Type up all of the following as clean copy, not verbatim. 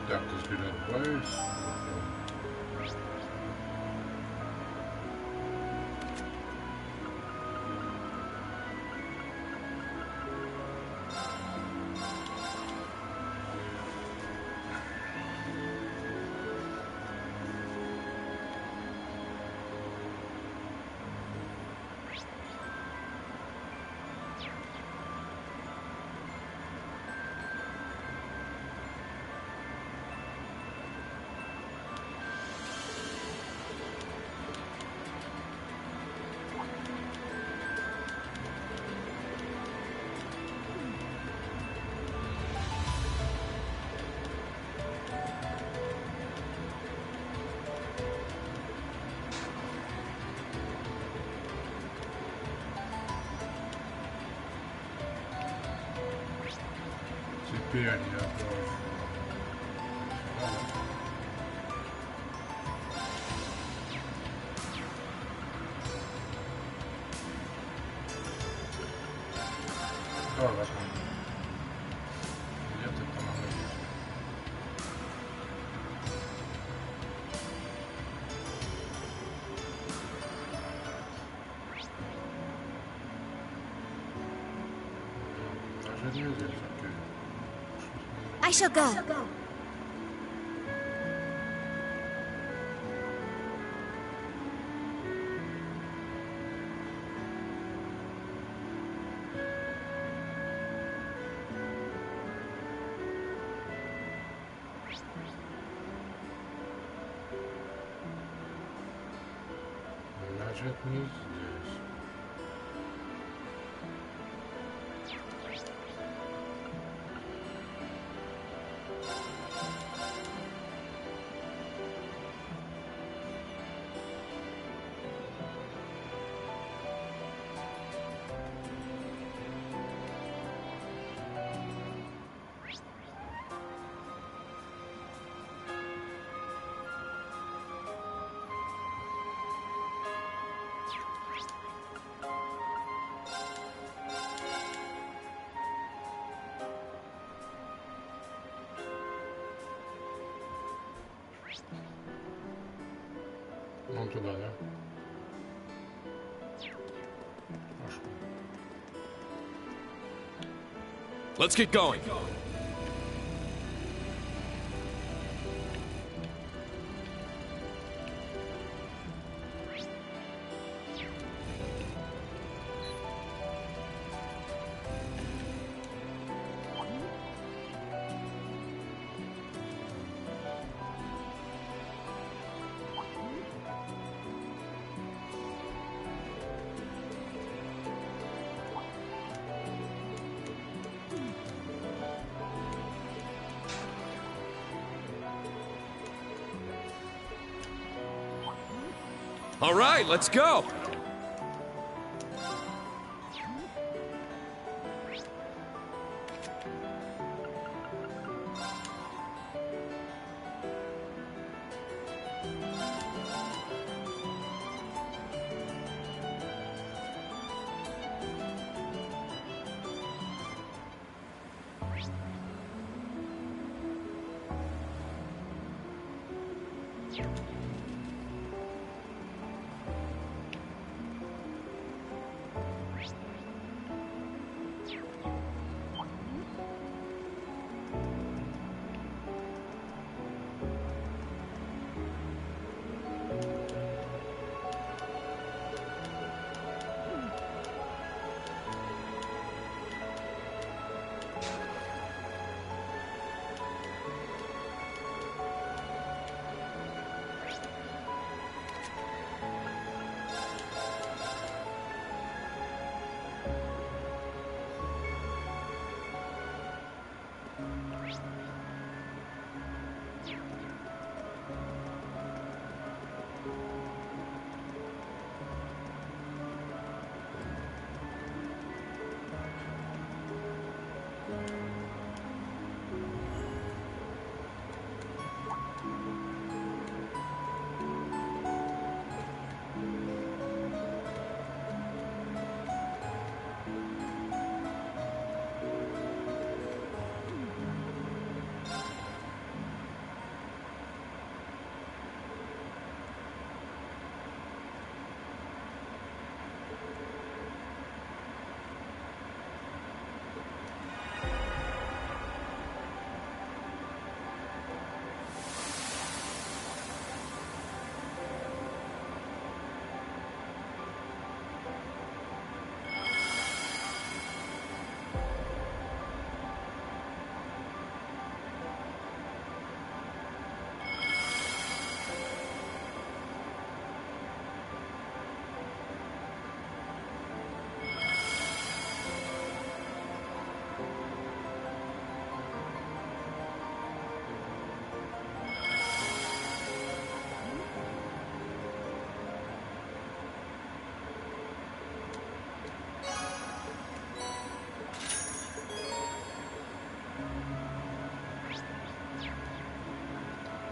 Так, теперь отбавить. Теперь я должен... Да, возможно. Где-то там оно есть. Даже не здесь, окей. I shall go. Значит, не здесь. Вон туда, да? Пошел. Let's get going. All right, let's go.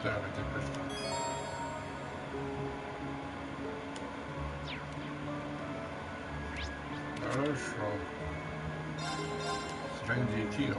Так, а теперь что? Хорошо. Срендитио.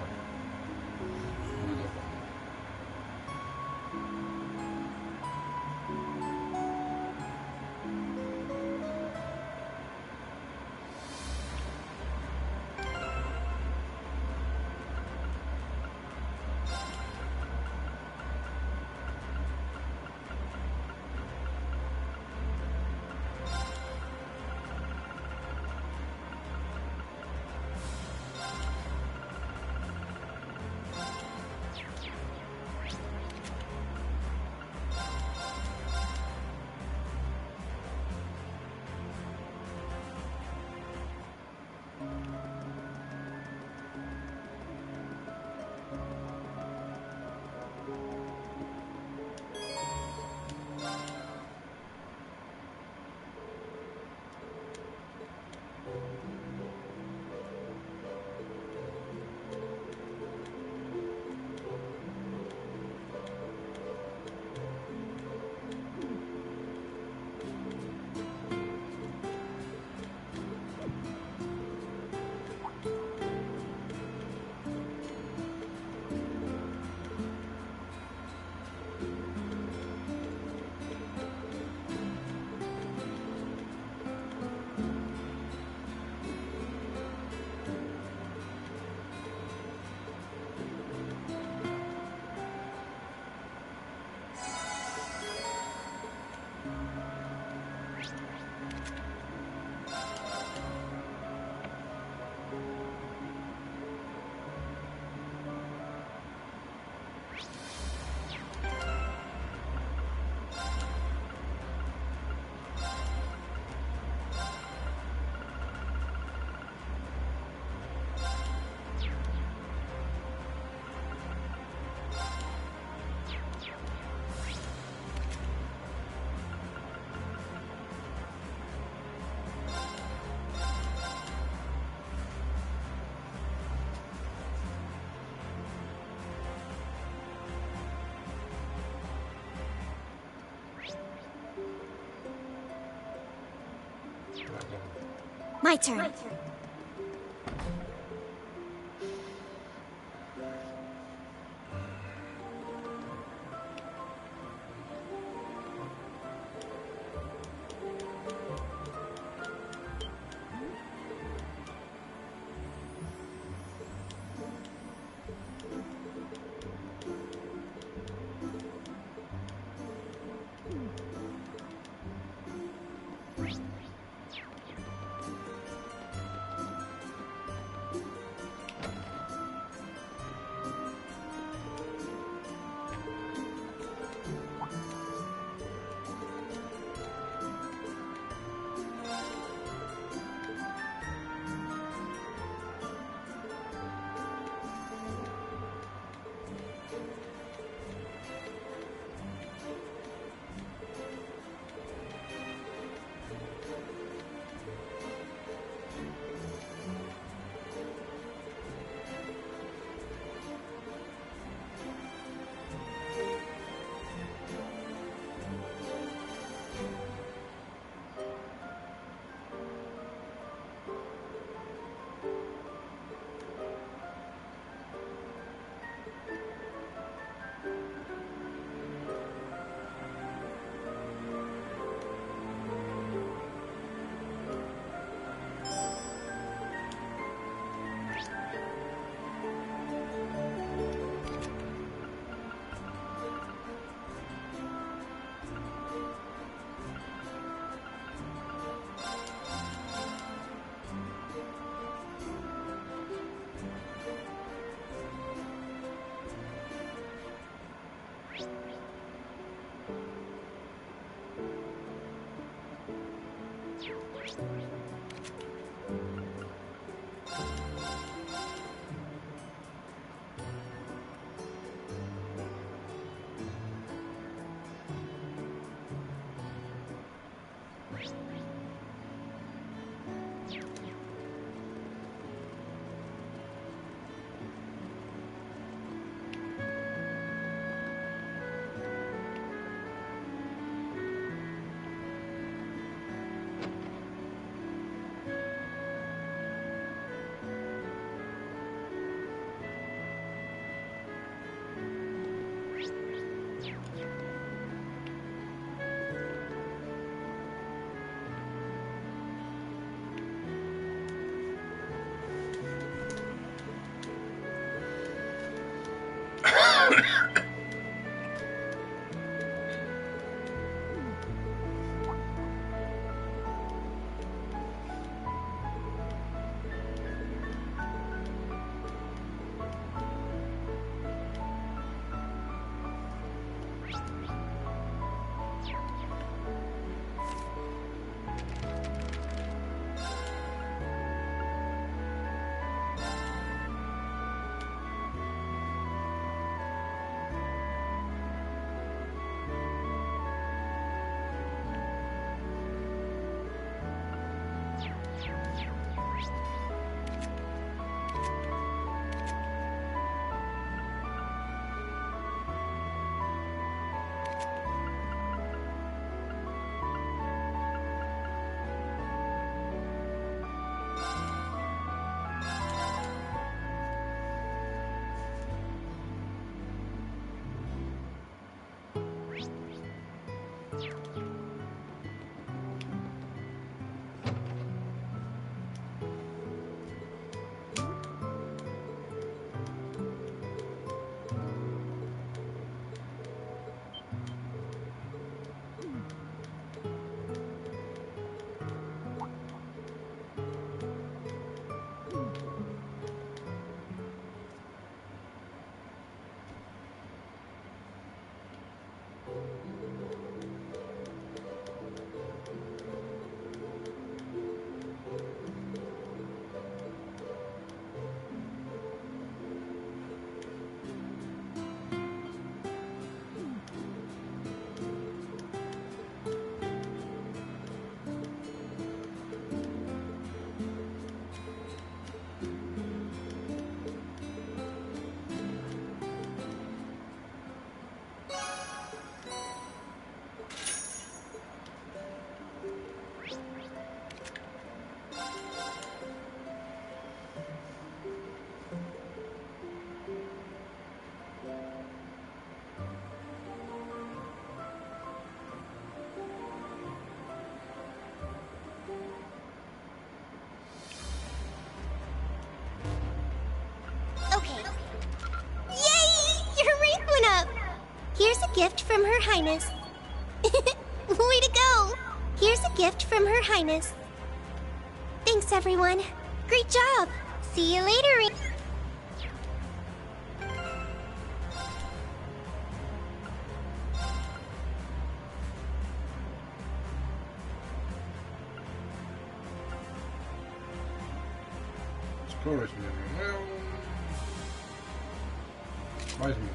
My turn. Okay. Yay! Your rank went up! Here's a gift from Her Highness. Way to go! Here's a gift from Her Highness. Thanks, everyone. Great job! See you later. Скорость мне. Возьми.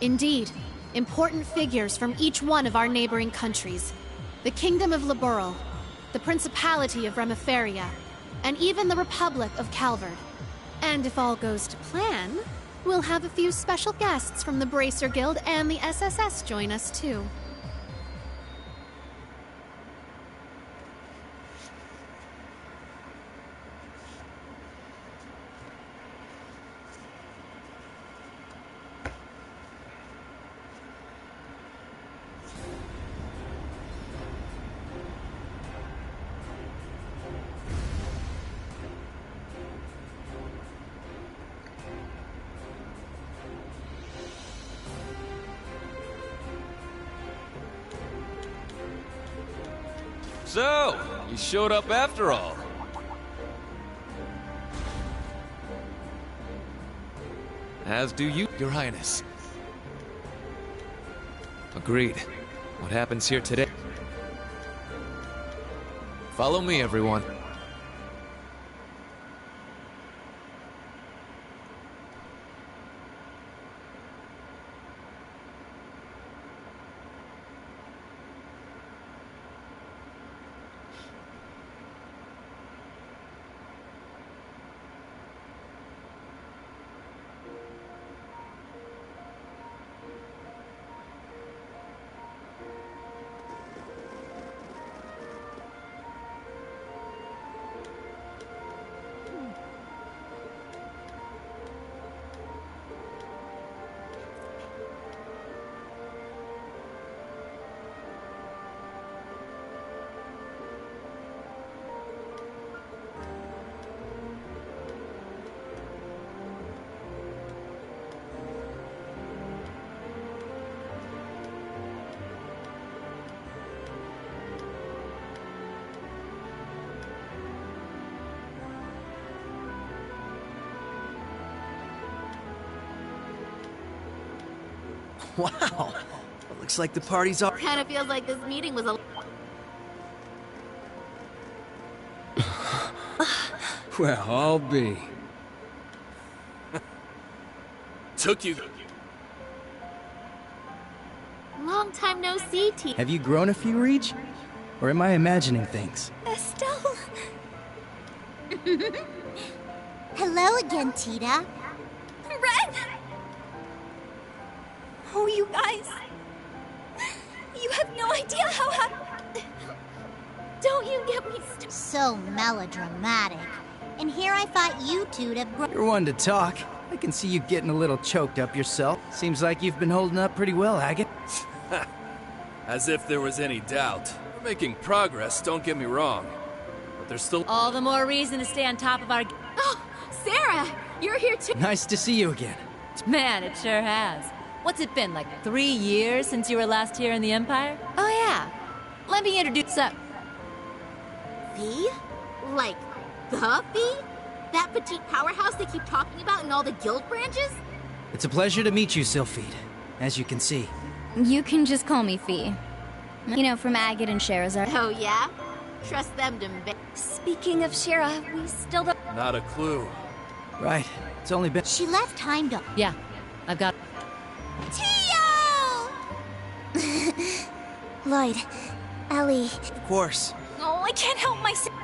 Indeed, important figures from each one of our neighboring countries. The Kingdom of Laburel, the Principality of Remiferia, and even the Republic of Calvard. And if all goes to plan, we'll have a few special guests from the Bracer Guild and the SSS join us too. So, you showed up after all. as do you, Your Highness. Agreed. What happens here today? Follow me, everyone. Wow, looks like the party's all. Kind of feels like this meeting was a... Well, I'll be. Took you. Long time no see, T. Have you grown a few, Reach? Or am I imagining things? Estelle. Hello again, Tita. Ren! Oh, you guys. You have no idea how happy... Don't you get me So melodramatic. And here I thought you two to... You're one to talk. I can see you getting a little choked up yourself. Seems like you've been holding up pretty well, Agate. As if there was any doubt. We're making progress, don't get me wrong. But there's still... All the more reason to stay on top of our... Oh, Sarah! You're here too! Nice to see you again. Man, it sure has. What's it been, like 3 years since you were last here in the Empire? Oh yeah. Let me introduce up. Fee? Like, the Fee? That petite powerhouse they keep talking about in all the guild branches? It's a pleasure to meet you, Sylphide. As you can see. You can just call me Fee. You know, from Agate and Sherazard. Oh yeah? Trust them to... Speaking of Shera, we still don't... Not a clue. Right. It's only been... She left time to... Yeah, I've got... Tio! Lloyd, Ellie. Of course. Oh, I can't help myself.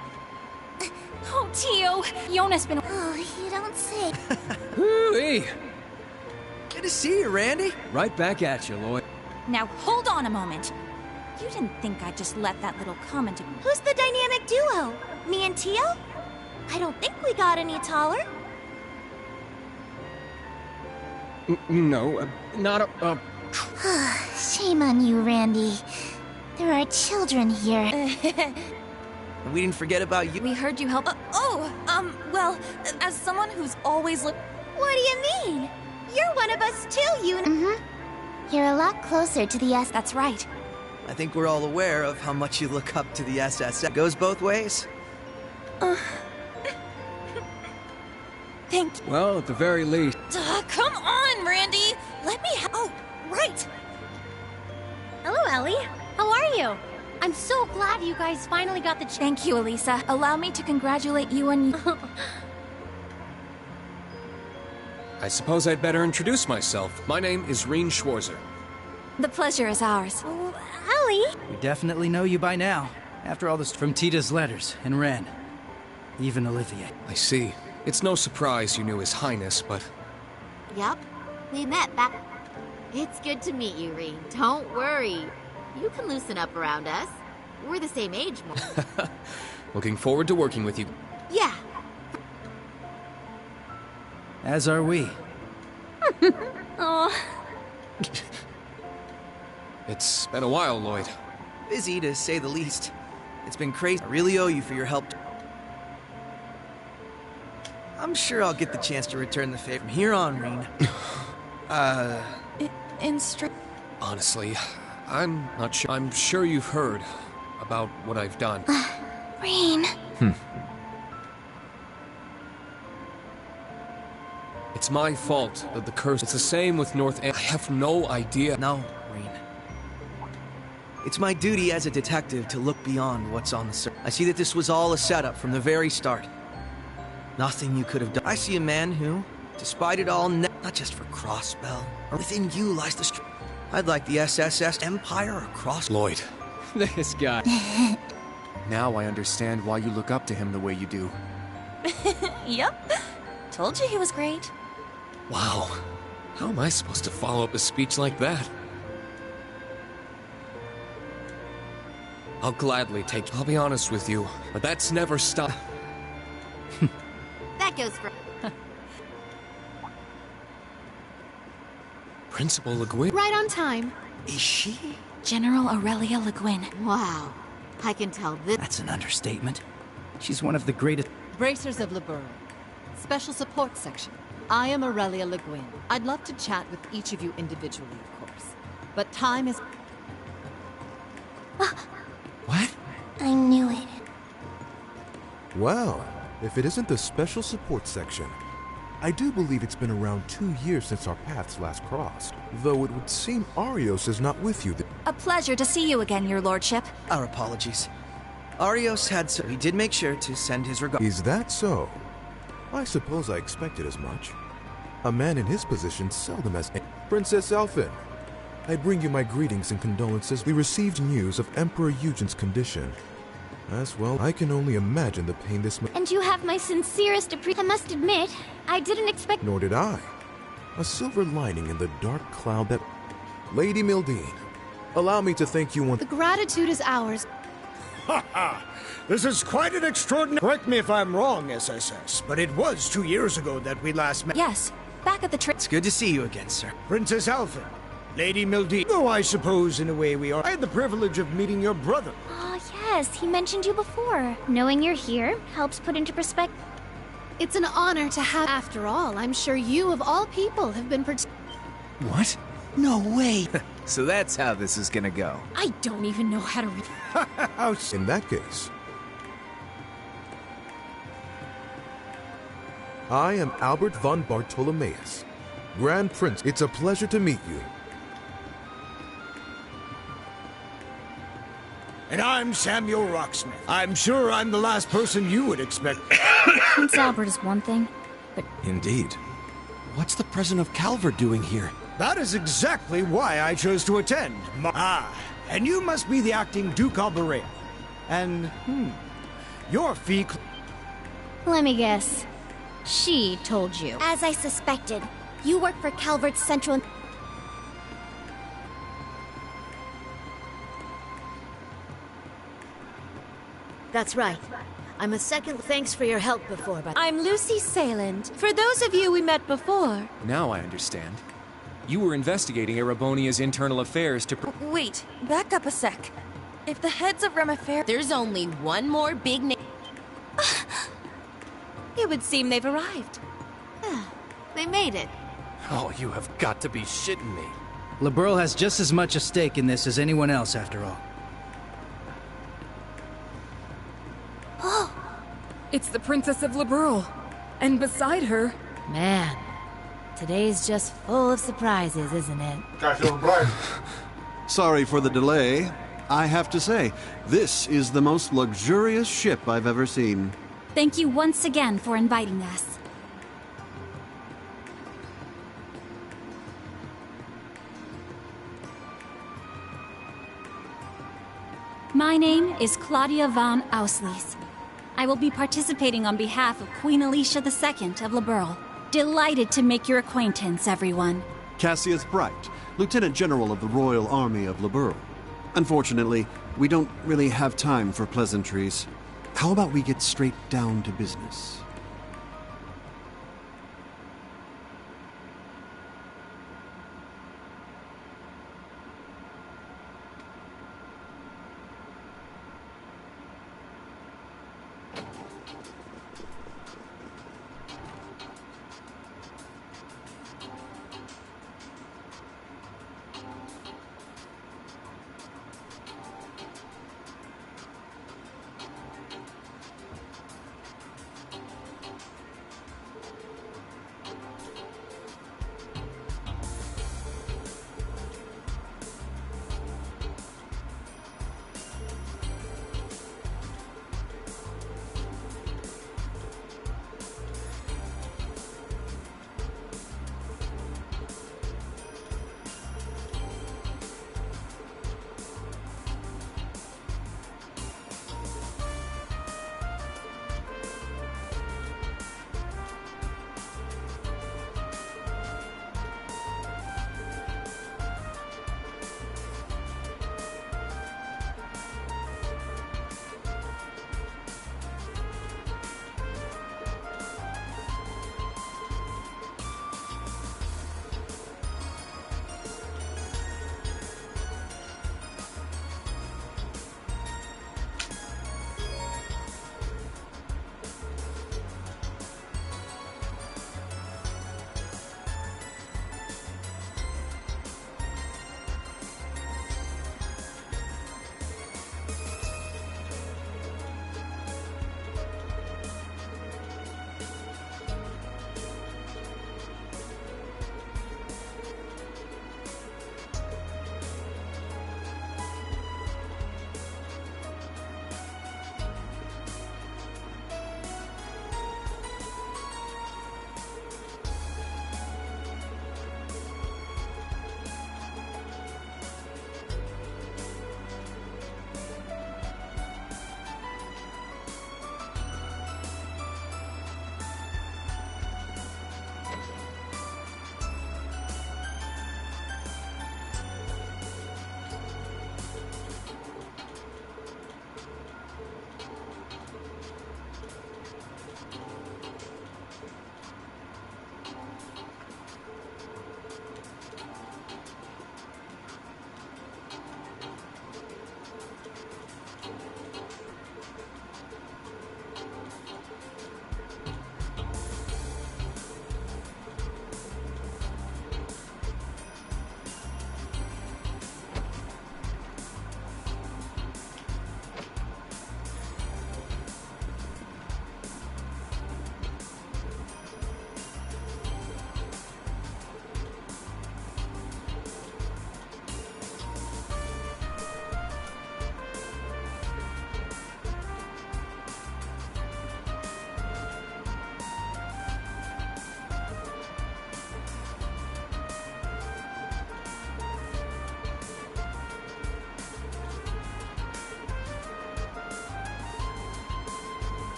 Oh, Tio. Yona's been... Oh, you don't say. Hoo-wee! Good to see you, Randy. Right back at you, Lloyd. Now, hold on a moment. You didn't think I'd just let that little comment... Who's the dynamic duo? Me and Tio? I don't think we got any taller. No, not a... Shame on you, Randy. There are children here. We didn't forget about you. We heard you help... well, as someone who's always looked... What do you mean? You're one of us too, you... Mm-hmm. You're a lot closer to the S... That's right. I think we're all aware of how much you look up to the SS. It goes both ways. Thank you. Well, at the very least... Come on, Randy! Let me Oh, right! Hello, Ellie. How are you? I'm so glad you guys finally got the Thank you, Elisa. Allow me to congratulate you on... I suppose I'd better introduce myself. My name is Reen Schwarzer. The pleasure is ours. Oh, Ellie? We definitely know you by now. After all this from Tita's letters, and Ren. Even Olivier. I see. It's no surprise you knew His Highness, but... Yup. We met back... It's good to meet you, Reen. Don't worry. You can loosen up around us. We're the same age, more. Looking forward to working with you. Yeah. As are we. Oh, It's been a while, Lloyd. Busy, to say the least. It's been crazy. I really owe you for your help. I'm sure I'll get the chance to return the favor from here on, Reen. Honestly, I'm not sure. I'm sure you've heard about what I've done. Reen. It's It's my fault that the curse... It's the same with North... I have no idea. No, Rean. It's my duty as a detective to look beyond what's on the surface. I see that this was all a setup from the very start. Nothing you could have done. I see a man who, despite it all, not just for Crossbell, or within you lies the strength. I'd like the SSS Empire across... Lloyd. This guy. Now I understand why you look up to him the way you do. Yep. Told you he was great. Wow. How am I supposed to follow up a speech like that? I'll gladly take... I'll be honest with you, but that's never stopped. That goes for... Principal Le Guin? Right on time. Is she? General Aurelia Le Guin. Wow. I can tell this... That's an understatement. She's one of the greatest... Bracers of Liberl. Special Support Section. I am Aurelia Le Guin. I'd love to chat with each of you individually, of course. But time is... What? I knew it. Well, if it isn't the Special Support Section, I do believe it's been around 2 years since our paths last crossed, though it would seem Arios is not with you. A pleasure to see you again, your lordship. Our apologies. Arios had so... He did make sure to send his regards. Is that so? I suppose I expected as much. A man in his position seldom has... Princess Elphin, I bring you my greetings and condolences. We received news of Emperor Eugen's condition. As well, I can only imagine the pain this... And you have my sincerest appreciation. I must admit, I didn't expect... Nor did I. A silver lining in the dark cloud that... Lady Mildine, allow me to thank you once... The gratitude is ours. Ha ha! This is quite an extraordinary... Correct me if I'm wrong, SSS, but it was 2 years ago that we last met. Yes, back at the trip. It's good to see you again, sir. Princess Elphin, Lady Mildine. Though I suppose in a way we are... I had the privilege of meeting your brother. Oh, yes, he mentioned you before. Knowing you're here helps put into perspective. It's an honor to have... After all, I'm sure you, of all people, have been... What? No way! So that's how this is gonna go. I don't even know how to read. In that case, I am Albert von Bartolomeus, Grand Prince. It's a pleasure to meet you. And I'm Samuel Rocksmith. I'm sure I'm the last person you would expect. Prince Albert is one thing, but... Indeed. What's the President of Calvert doing here? That is exactly why I chose to attend. And you must be the acting Duke Alberea. And, your fee... Let me guess. She told you. As I suspected, you work for Calvert's Central... That's right. I'm a second... Thanks for your help before, but... I'm Lucy Sayland. For those of you we met before. Now I understand. You were investigating Erebonia's internal affairs to... Wait, back up a sec. If the heads of Remifair... There's only one more big name. It would seem they've arrived. They made it. Oh, you have got to be shitting me. Liberl has just as much a stake in this as anyone else, after all. It's the Princess of Liberl. And beside her... Man, today's just full of surprises, isn't it? Sorry for the delay. I have to say, this is the most luxurious ship I've ever seen. Thank you once again for inviting us. My name is Claudia von Auslies. I will be participating on behalf of Queen Alicia II of Liberl. Delighted to make your acquaintance, everyone. Cassius Bright, Lieutenant General of the Royal Army of Liberl. Unfortunately, we don't really have time for pleasantries. How about we get straight down to business?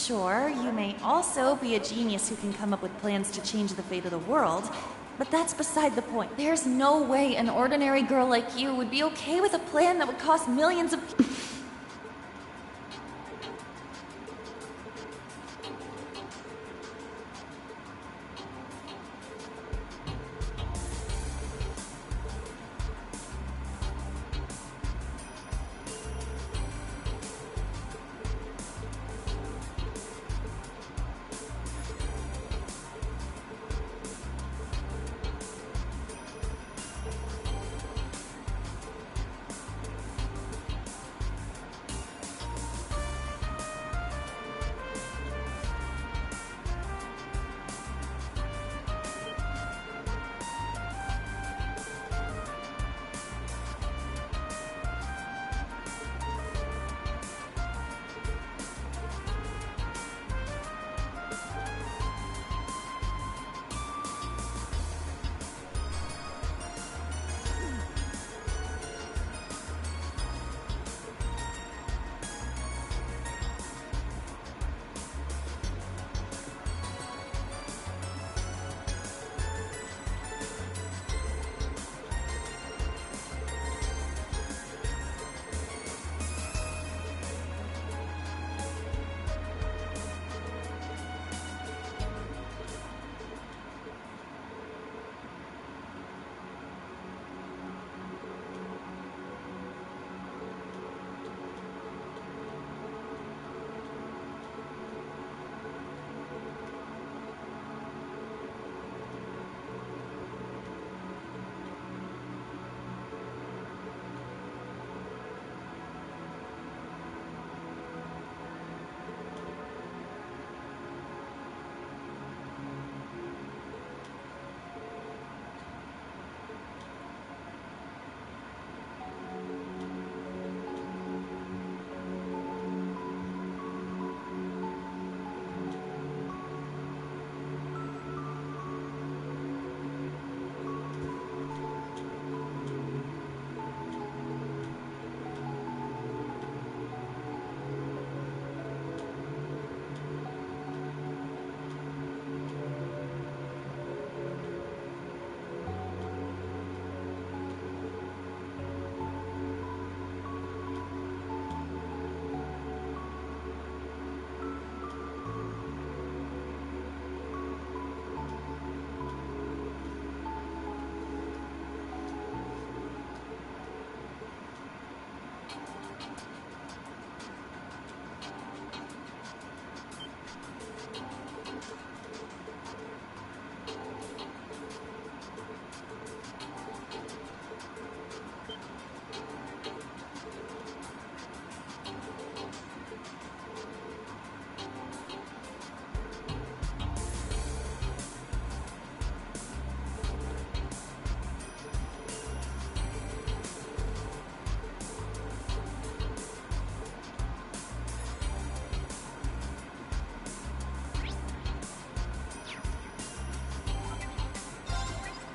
Sure, you may also be a genius who can come up with plans to change the fate of the world, but that's beside the point. There's no way an ordinary girl like you would be okay with a plan that would cost millions of...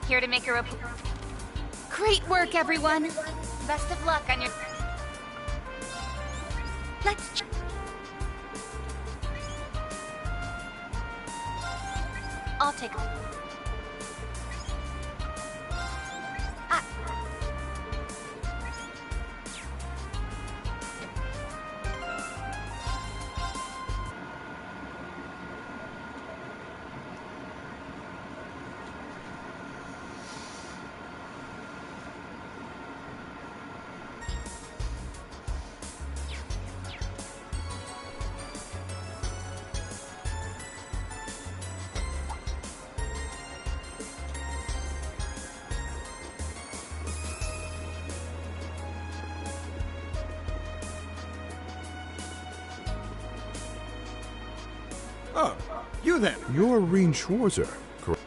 Here to make a report. Great work, everyone. Best of luck on your... Let's... I'll take... Oh, you then. You're Reen Schwarzer, correct?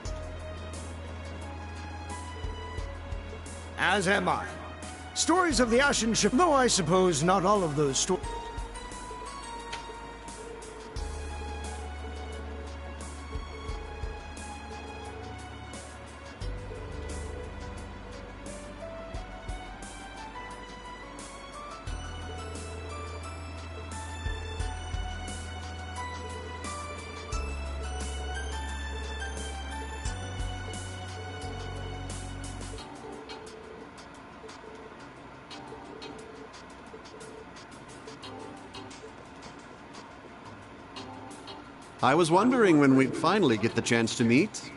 As am I. Stories of the Ashen Ship, though I suppose not all of those stories... I was wondering when we'd finally get the chance to meet.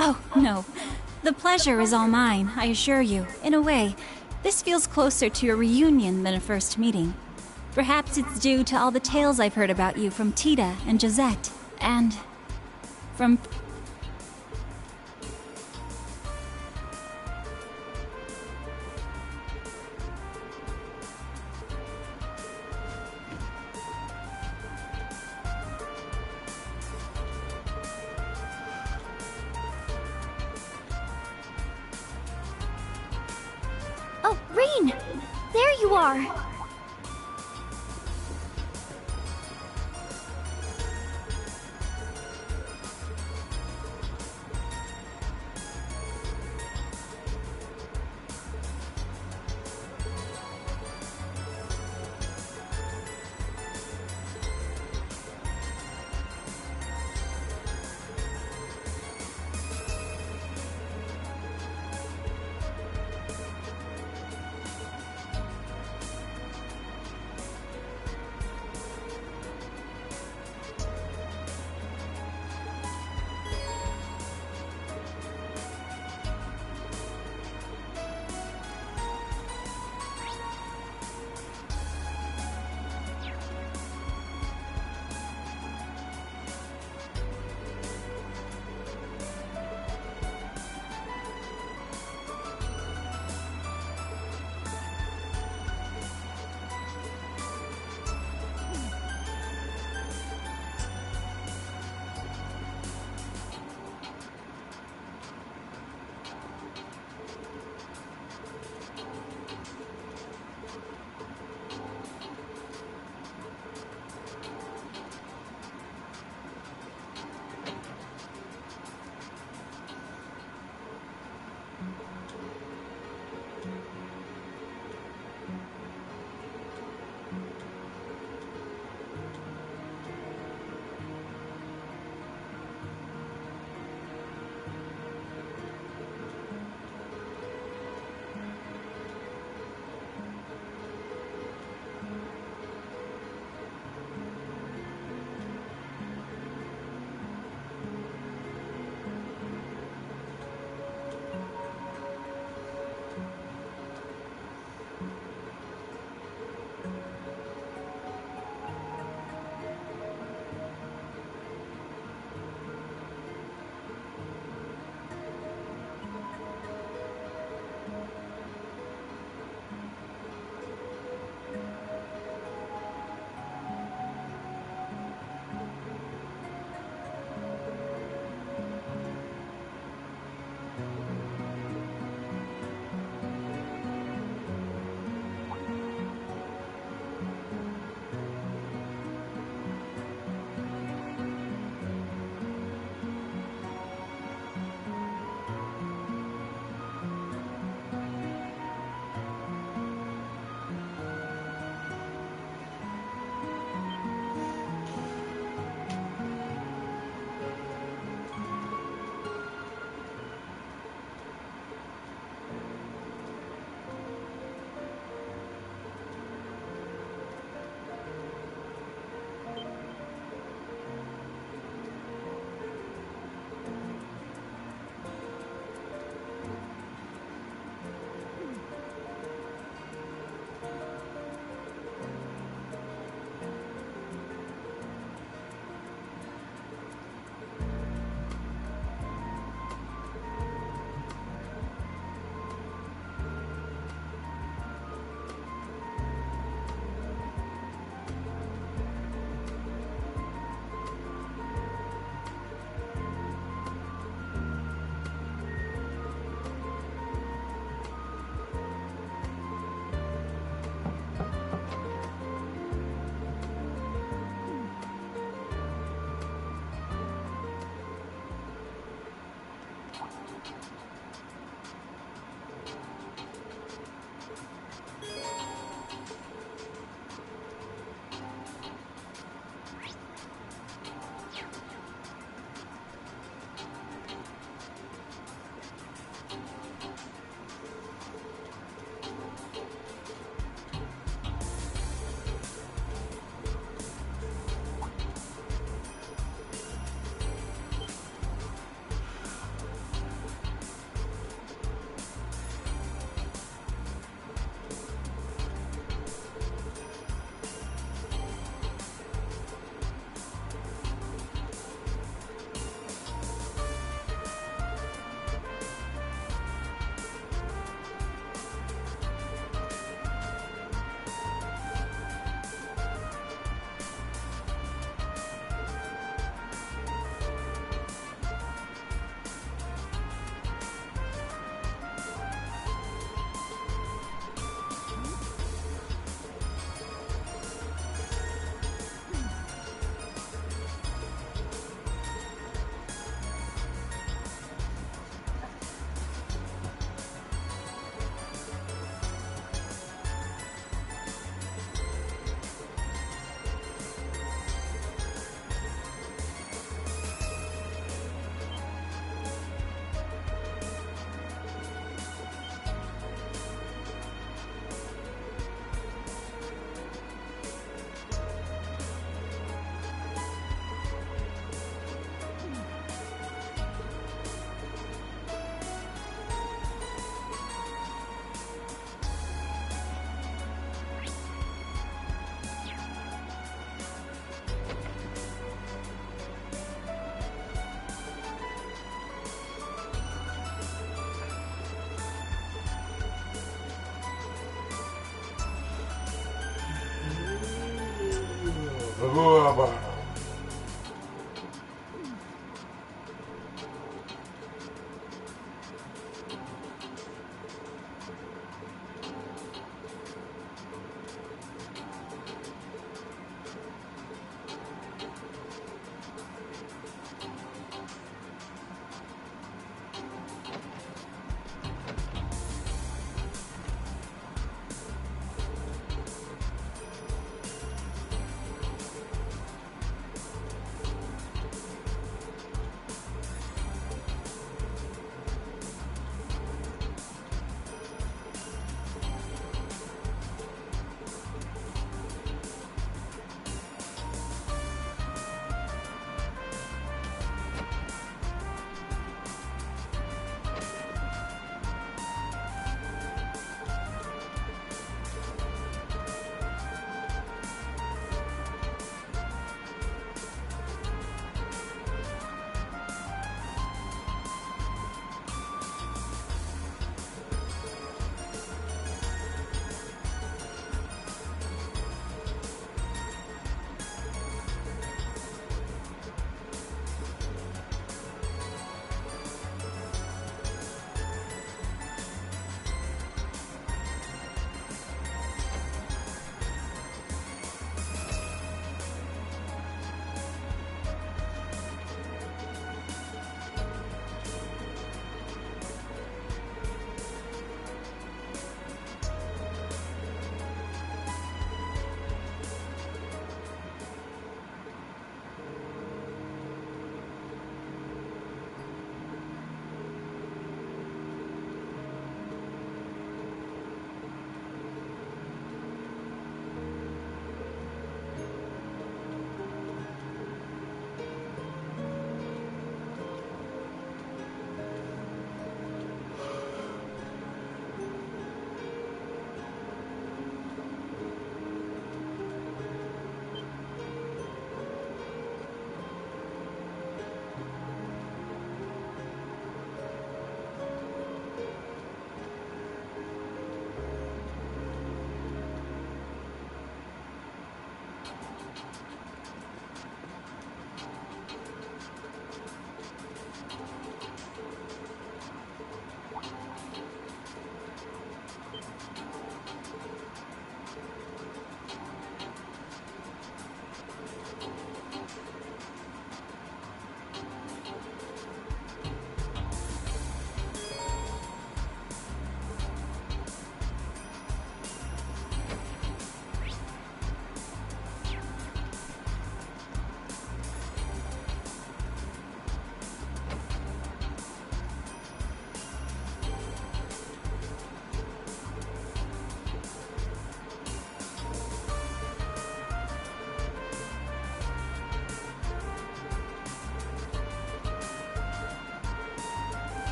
Oh, no. The pleasure is all mine, I assure you. In a way, this feels closer to a reunion than a first meeting. Perhaps it's due to all the tales I've heard about you from Tita and Josette, and from... Oh, Rain! There you are!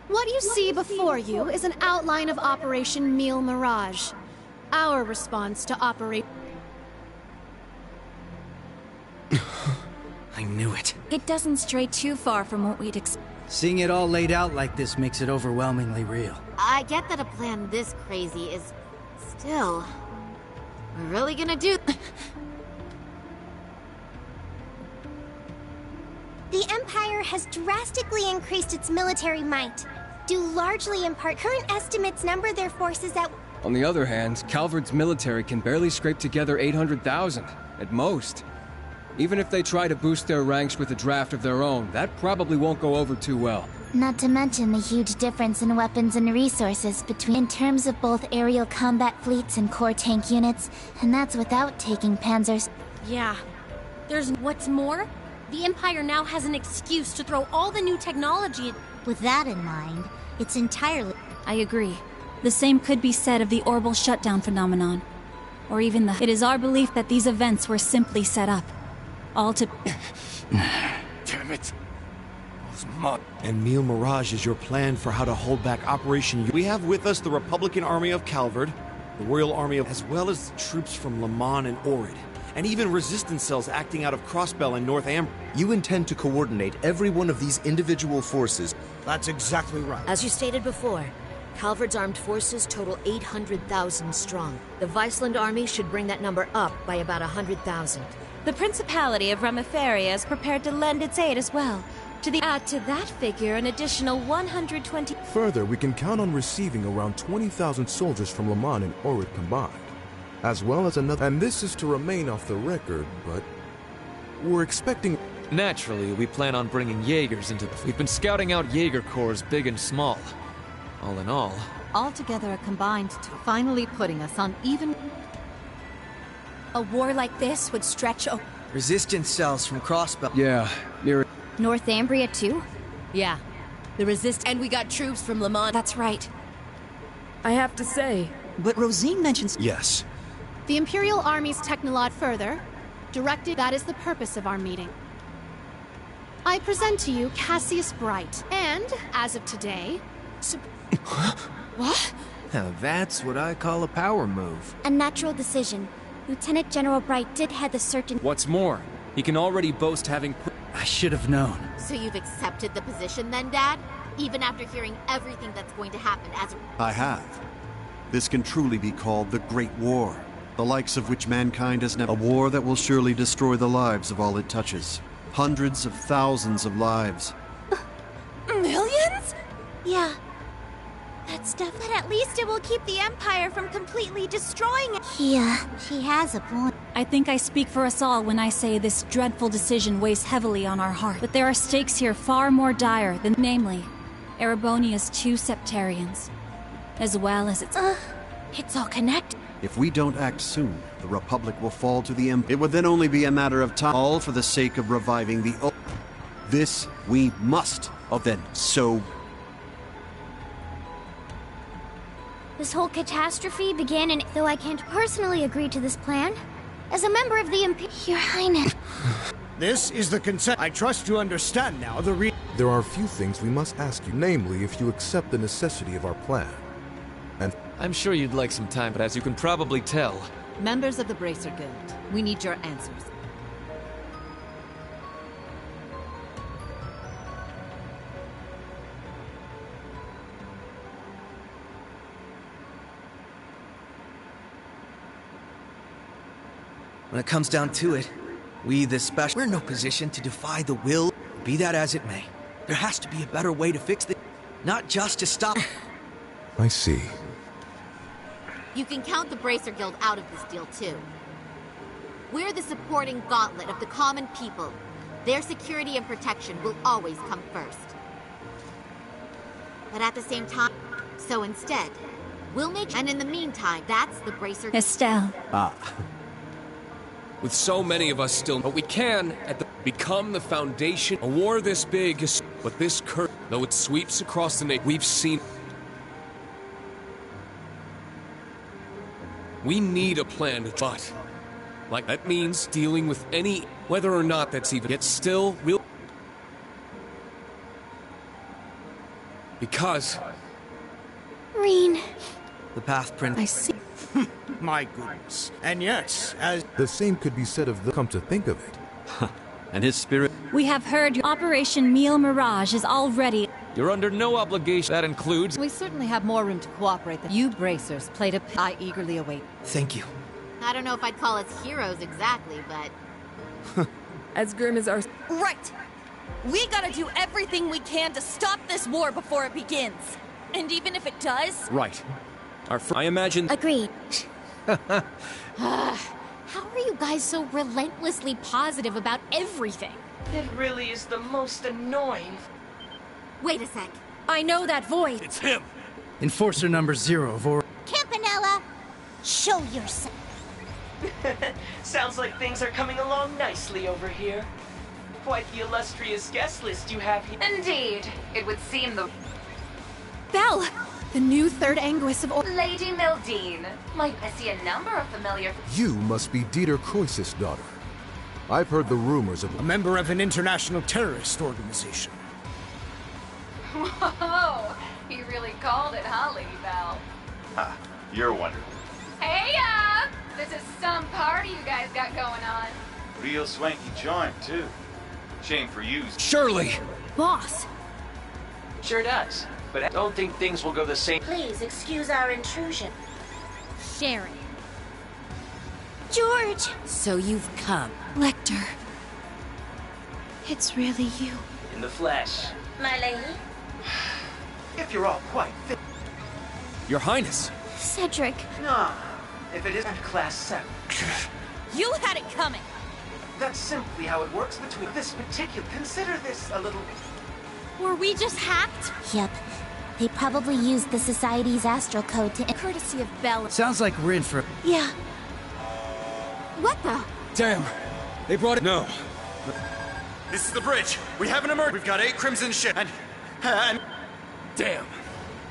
What you see before you is an outline of Operation Meal Mirage. Our response to Operation... I knew it. It doesn't stray too far from what we'd expect. Seeing it all laid out like this makes it overwhelmingly real. I get that a plan this crazy is... Still... We're really gonna do... The Empire has drastically increased its military might, due largely in part. Current estimates number their forces at... On the other hand, Calvard's military can barely scrape together 800,000, at most. Even if they try to boost their ranks with a draft of their own, that probably won't go over too well. Not to mention the huge difference in weapons and resources in terms of both aerial combat fleets and core tank units, and that's without taking panzers. Yeah. There's what's more, the Empire now has an excuse to throw all the new technology. With that in mind, it's entirely... I agree. The same could be said of the orbital shutdown phenomenon. Or even the... It is our belief that these events were simply set up. All to... Damn it. And Meal Mirage is your plan for how to hold back Operation... We have with us the Republican Army of Calvard, the Royal Army of... as well as troops from Le Mans and Orid. and even resistance cells acting out of Crossbell and North Amber. You intend to coordinate every one of these individual forces. That's exactly right. As you stated before, Calvard's armed forces total 800,000 strong. The Viceland army should bring that number up by about 100,000. The Principality of Remiferia is prepared to lend its aid as well. Add to that figure an additional 120. Further, we can count on receiving around 20,000 soldiers from Le Mans and Orid combined, as well as another. And this is to remain off the record, but we're expecting. Naturally, we plan on bringing Jaegers into the. We've been scouting out Jaeger corps big and small. All in all, Altogether a combined finally putting us on even. A war like this would stretch. Resistance cells from Crossbell. Yeah, near. North Ambria too? Yeah. The and we got troops from Le Mans. That's right. I have to say. But Rosine mentions. Yes. The Imperial Army's technolog further directed. That is the purpose of our meeting. I present to you Cassius Bright, and as of today, What? Now that's what I call a power move. A natural decision. Lieutenant General Bright did head the search and. what's more, he can already boast having. I should have known. So you've accepted the position then, Dad? Even after hearing everything that's going to happen as I have. This can truly be called the Great War, the likes of which mankind has never. A war that will surely destroy the lives of all it touches. Hundreds of thousands of lives. Millions? Yeah. That stuff. But at least it will keep the Empire from completely destroying it. Yeah, she has a point. I think I speak for us all when I say this dreadful decision weighs heavily on our heart. But there are stakes here far more dire than, namely, Erebonia's 2 septarians, as well as its. It's all connected. If we don't act soon, the Republic will fall to the Empire. It would then only be a matter of time, all for the sake of reviving the. This we must. Of then, so. This whole catastrophe began in. Though I can't personally agree to this plan, as a member of the Your Highness. This is the consent. I trust you understand now the There are a few things we must ask you, namely if you accept the necessity of our plan. And I'm sure you'd like some time, but as you can probably tell. Members of the Bracer Guild, we need your answers. When it comes down to it, we, the special, we're in no position to defy the will. Be that as it may, there has to be a better way to fix this, not just to stop. I see. You can count the Bracer Guild out of this deal, too. We're the supporting gauntlet of the common people. Their security and protection will always come first. But at the same time, so instead, we'll make. And in the meantime, that's the Bracer. Estelle. With so many of us still, but we can become the foundation. A war this big is, but this curse, though it sweeps across the nation, we've seen. We need a plan, but like that means dealing with any, whether or not that's even. Yet still, we'll. Because. Reen. The path print. I see. My goodness. And yes, as. The same could be said of the. Come to think of it. And his spirit. We have heard your Operation Meal Mirage is already. You're under no obligation. That includes. We certainly have more room to cooperate than you Bracers played a. I eagerly await. Thank you. I don't know if I'd call us heroes exactly, but. As grim as our. Right! We gotta do everything we can to stop this war before it begins. And even if it does. Right. I imagine. Agreed. How are you guys so relentlessly positive about everything? It really is the most annoying. Wait a sec. I know that voice. It's him. Enforcer number 0 of Or. Campanella, show yourself. Sounds like things are coming along nicely over here. Quite the illustrious guest list you have here. Indeed. It would seem the... Belle! The new third Anguis of Lady Mildine. I see a number of familiar... You must be Dieter Croesus' daughter. I've heard the rumors of... A member of an international terrorist organization. Whoa! You really called it, huh, Lady Belle? You're wonderful. Hey, this is some party you guys got going on. Real swanky joint, too. Shame for you. Surely! Boss! Sure does, but I don't think things will go the same. Please excuse our intrusion. Sharon. George! So you've come. Lecter. It's really you. In the flesh. My lady? If you're all quite fit. Your Highness. Cedric. No, if it isn't Class 7. You had it coming! That's simply how it works between this particular. Consider this a little. Were we just hacked? Yep. They probably used the Society's astral code to... Courtesy of Bella. Sounds like we're in for... Yeah. What the? Damn. They brought it. No. This is the bridge. We have an emergency. We've got 8 Crimson ships and... Damn.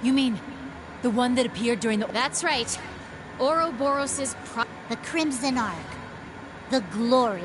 You mean the one that appeared during the... That's right. Ouroboros's The Crimson Arc. The glory.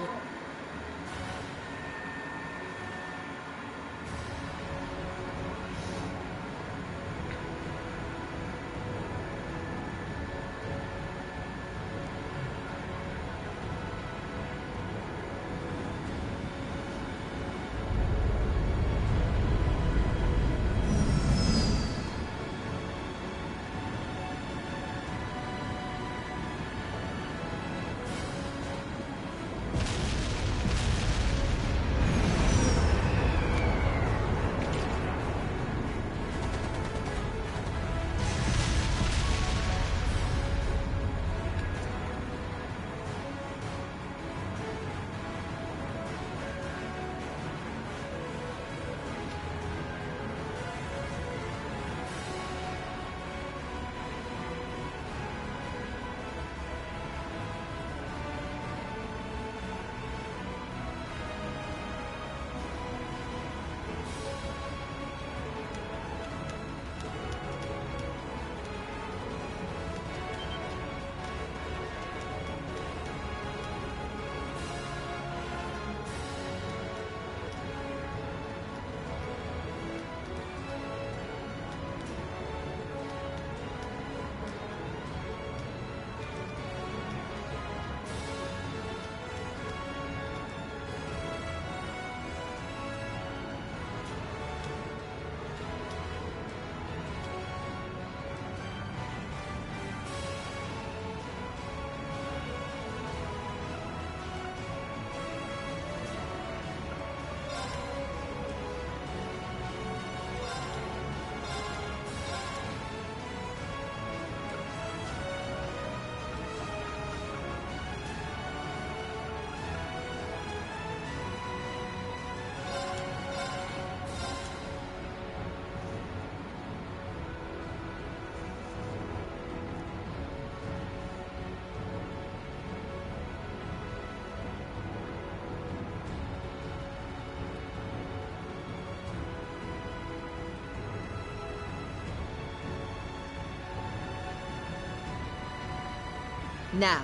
Now.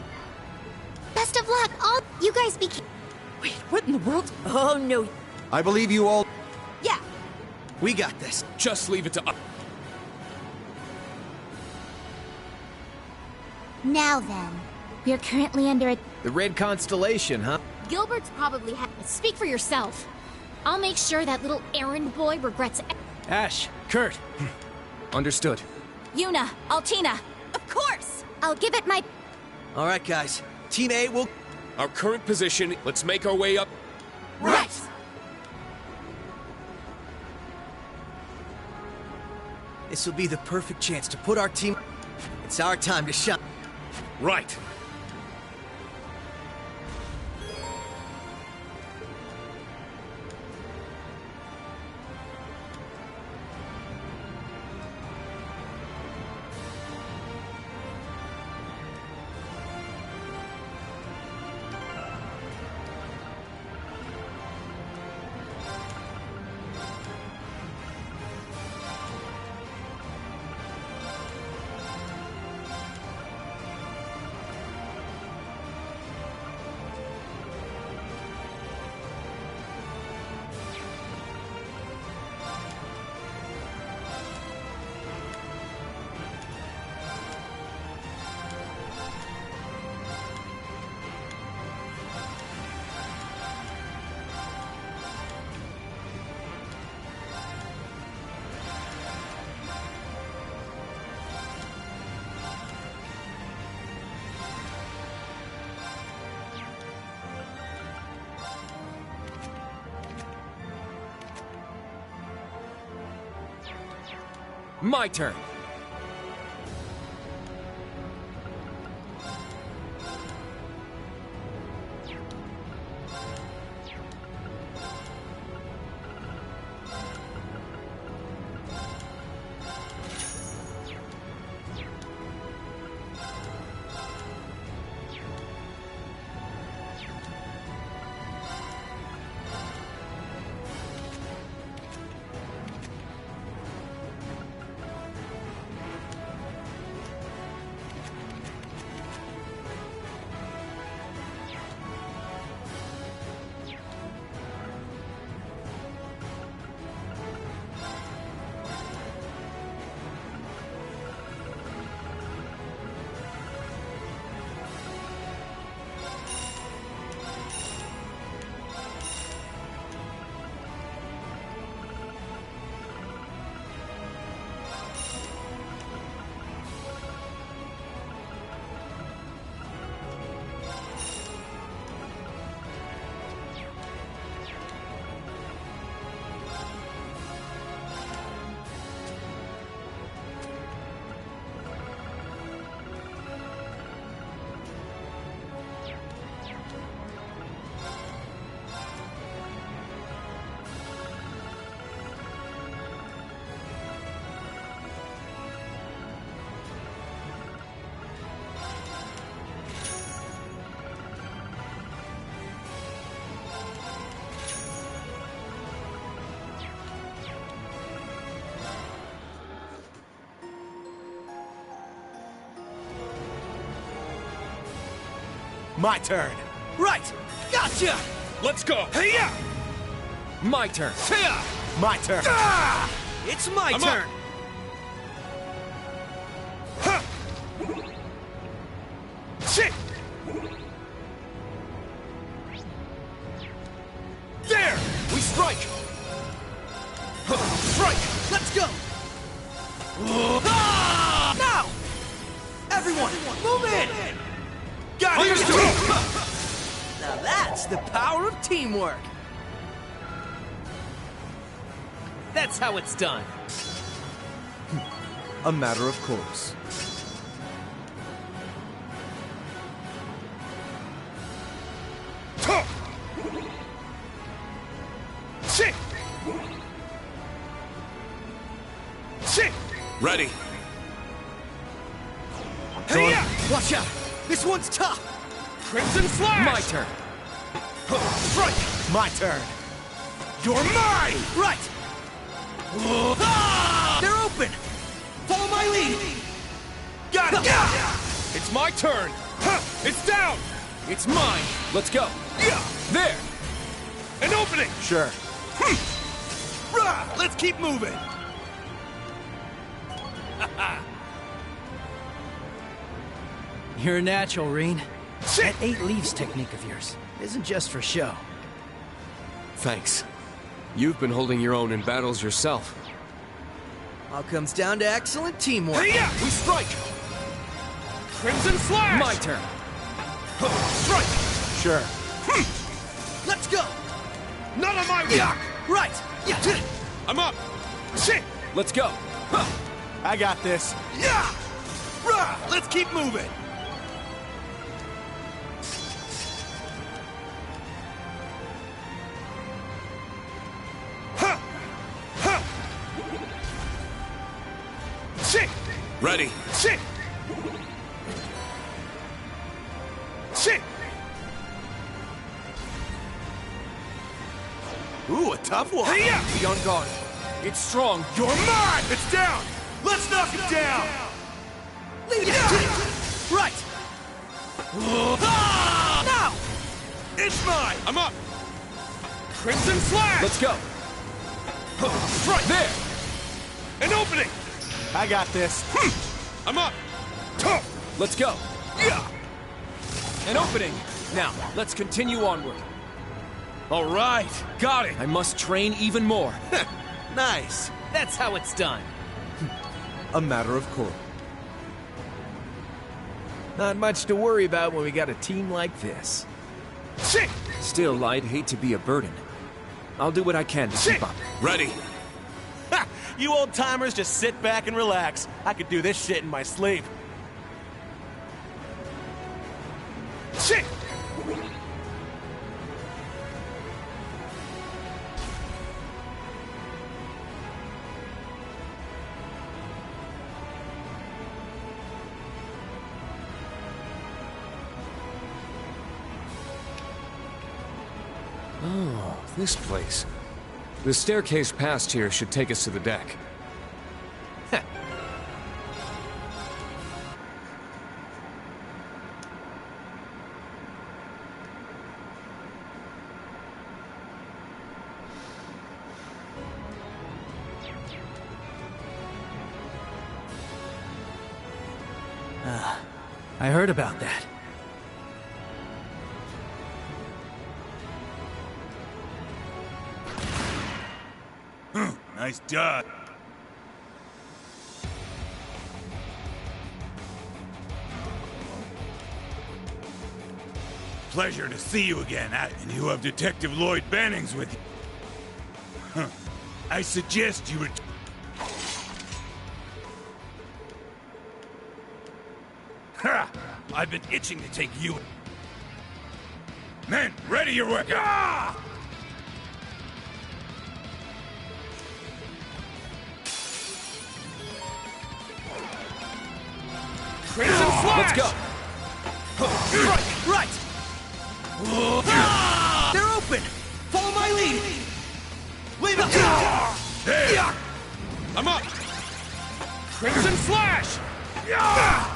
Best of luck, all... You guys be... Wait, what in the world? Oh, no. I believe you all... Yeah. We got this. Just leave it to us. Now then. We're currently under a... The Red Constellation, huh? Gilbert's probably Speak for yourself. I'll make sure that little errand boy regrets it. Ash, Kurt. Understood. Yuna, Altina. Of course! I'll give it my... All right, guys. Team A will... Our current position, let's make our way up. Right! This will be the perfect chance to put our team... It's our time to shine. Right. My turn. My turn. Right! Gotcha! Let's go! Hey-ya! My turn. Hey-ya! My turn. Ah! It's my I'm turn! Huh. Shit! There! We strike! Strike! Let's go! Ah! Now! Everyone, move in! Got it! Now that's the power of teamwork! That's how it's done. A matter of course. Shit! Shit! Ready. Hey-ya! Watch out! This one's tough! Crimson Slash! My turn. Strike! My turn. You're mine! Right! Ah! They're open! Follow my lead! Got it! It's my turn. It's down! It's mine. Let's go. Yeah! There. An opening! Sure. Rah! Let's keep moving! You're a natural, Reen. Shit! That 8 leaves technique of yours isn't just for show. Thanks. You've been holding your own in battles yourself. All comes down to excellent teamwork. Hey-ya! We strike. Crimson Slash! My turn. Strike! Sure. Let's go! Not on my rock! Right! Yeah! I'm up! Shit! Let's go. I got this. Yeah! Rah! Let's keep moving! Shit! Ready. Shit! Shit! Ooh, a tough one. Hey-ya! Be on guard. It's strong. You're mine! It's down! Let's knock it down! Lead it! Right! Ah! Now! It's mine! I'm up! Crimson Slash! Let's go. Strike! There. An opening! I got this. I'm up! Let's go. Yeah! An opening. Now, let's continue onward. All right. Got it. I must train even more. Nice. That's how it's done. A matter of course. Not much to worry about when we got a team like this. Shit! Still, I'd hate to be a burden. I'll do what I can to keep up. Ready. You old-timers just sit back and relax. I could do this shit in my sleep. Shit! Oh, this place. The staircase past here should take us to the deck. I heard about that. Nice job. Pleasure to see you again, and you have Detective Lloyd Bannings with you. Huh. I suggest you Ha! I've been itching to take you. Men, ready your work. Ah! Crimson Flash! Let's go! Right! They're open! Follow my lead! Leave it! There! I'm up! Crimson Flash!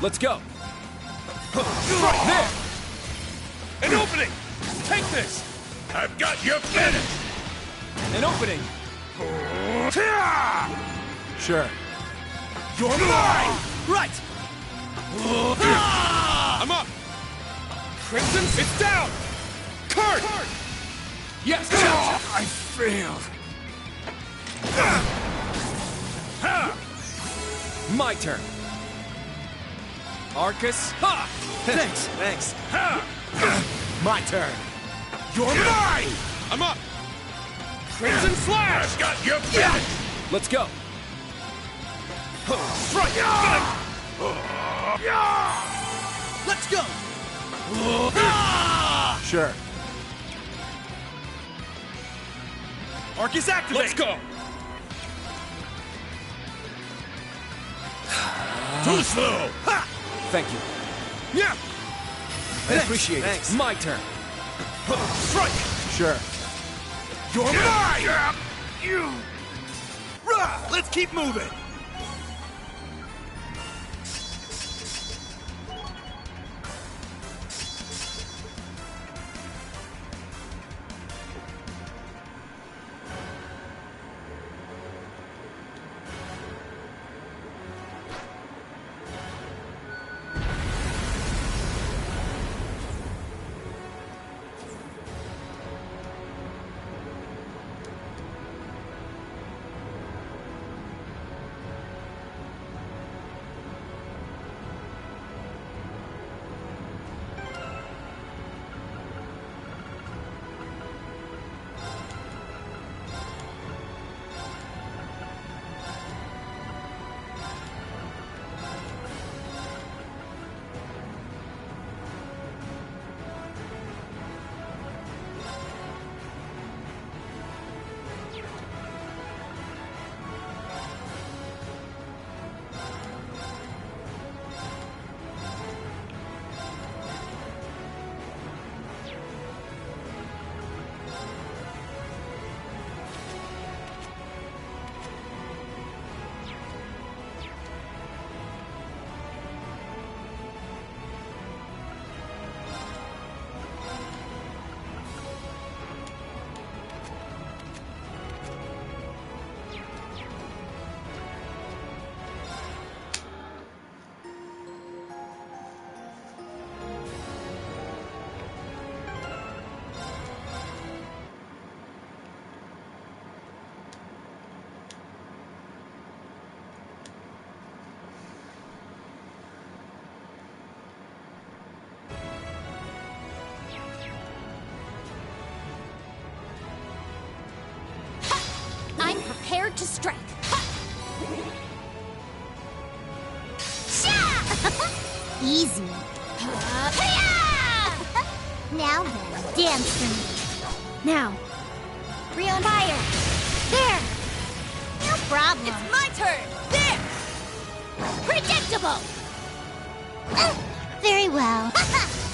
Let's go! Right there! An opening! Take this! I've got your finish! An opening! Sure. You're mine! Right! I'm up! Crimson, it's down! Kurt! Yes! I failed. My turn. Arcus. Ha! Thanks. My turn. You're mine! I'm up! Crimson Flash! I've got your finish! Let's go! Right! Let's go! Sure. Arcus activate! Let's go! Too slow! Ha! Thank you. Yeah! I appreciate it. My turn. Strike! Sure. You're mine! You! Let's keep moving! I'm prepared to strike. Easy. Now then, dance for me. Now. Real fire. There. No problem. It's my turn. There. Predictable. Very well.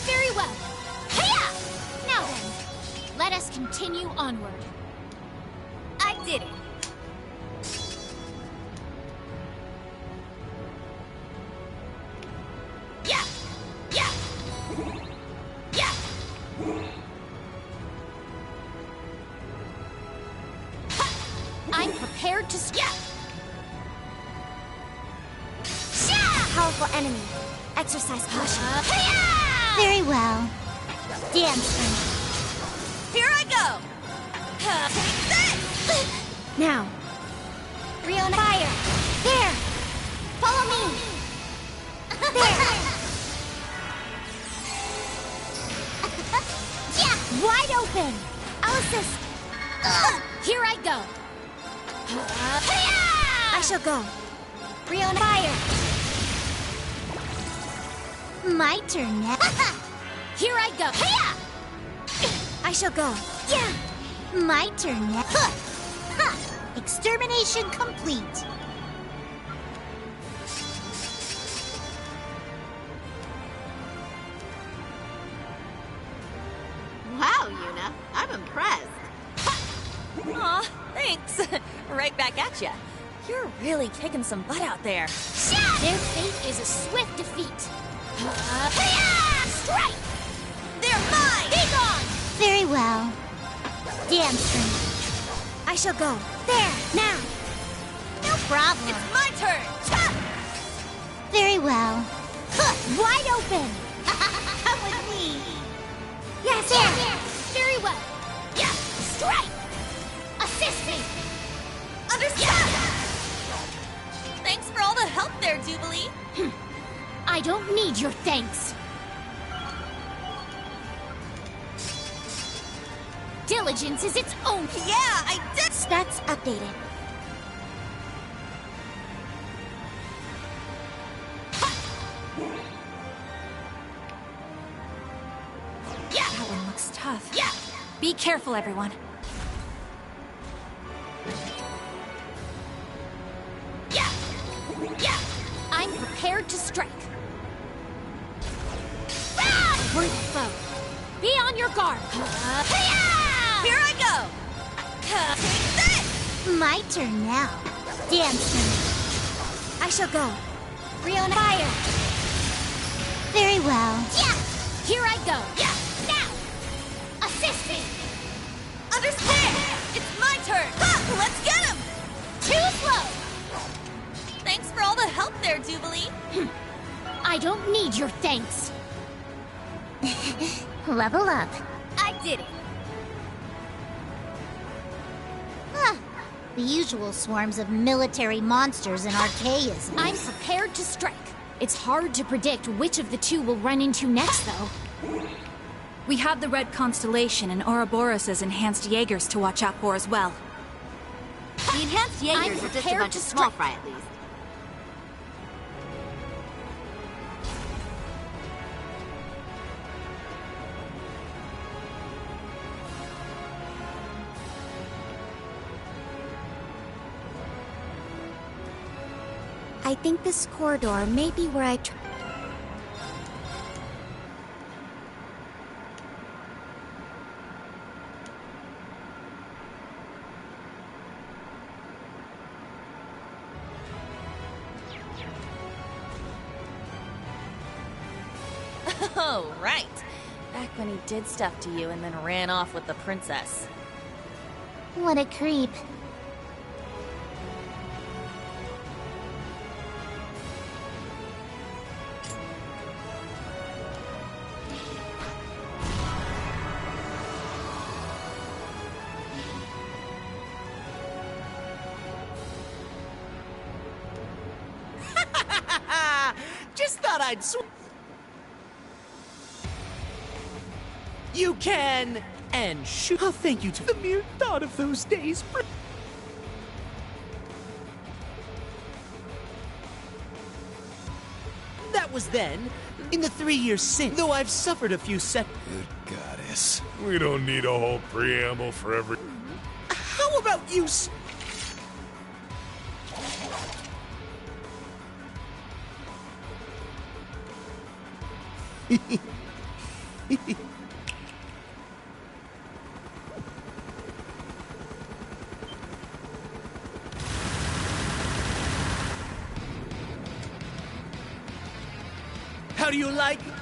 Very well. Hiya! Now then, let us continue onward. I did it. Yeah! Yeah! Yeah! I'm prepared to Powerful enemy. Exercise caution. Very well. Dance for me. Here I go. Now. Real fire. There. Follow me. There. Yeah. Wide open. I'll assist. Here I go. I shall go. Real fire. My turn now. Here I go. I shall go. Yeah. My turn now. Extermination complete. Wow, Yuna. I'm impressed. Aw, thanks. Right back at ya. You're really kicking some butt out there. Their fate is a swift defeat. Strike! They're mine! Be gone! Very well. Dance for me. I shall go. There, now. No problem. It's my turn! Very well. Wide open. Come with me. Yes, there. Very well. Yeah, strike! Assist me! Understand! Thanks for all the help there, Jubilee. I don't need your thanks. Diligence is its own. Yeah, I did. Stats updated. Yeah. That one looks tough. Yeah. Be careful, everyone. Yeah. Yeah. I'm prepared to strike. Worthy foe. Be on your guard. Here I go. My turn now. Dance for me. I shall go. Real fire. Very well. Yeah. Here I go. Yeah. Now. Assist me. Understand. It's my turn. Let's get him. Too slow. Thanks for all the help there, Jubilee. I don't need your thanks. Level up. I did it. The usual swarms of military monsters and archaisms. I'm prepared to strike. It's hard to predict which of the two we'll run into next, though. We have the Red Constellation and Ouroboros' enhanced Jaegers to watch out for as well. The enhanced Jaegers are just a bunch of small fry, at least. I think this corridor may be where I Oh, right. Back when he did stuff to you and then ran off with the princess. What a creep. Just thought I'd You can and shoot. Oh, thank you to the mere thought of those days. was then, in the 3 years since, though I've suffered a few set. Good goddess. We don't need a whole preamble for every... How about you How do you like it?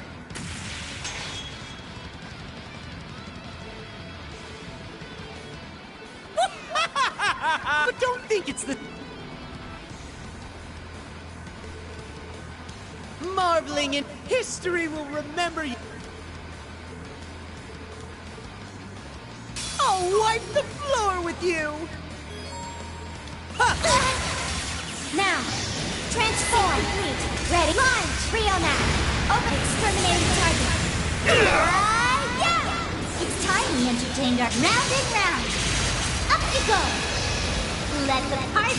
But don't think it's the... Marveling in history will remember you. I'll wipe the floor with you! Now, transform. Ready? Launch. Rio now. Open exterminating target. Yeah! It's time we entertained our round and round. Up you go. Let the party.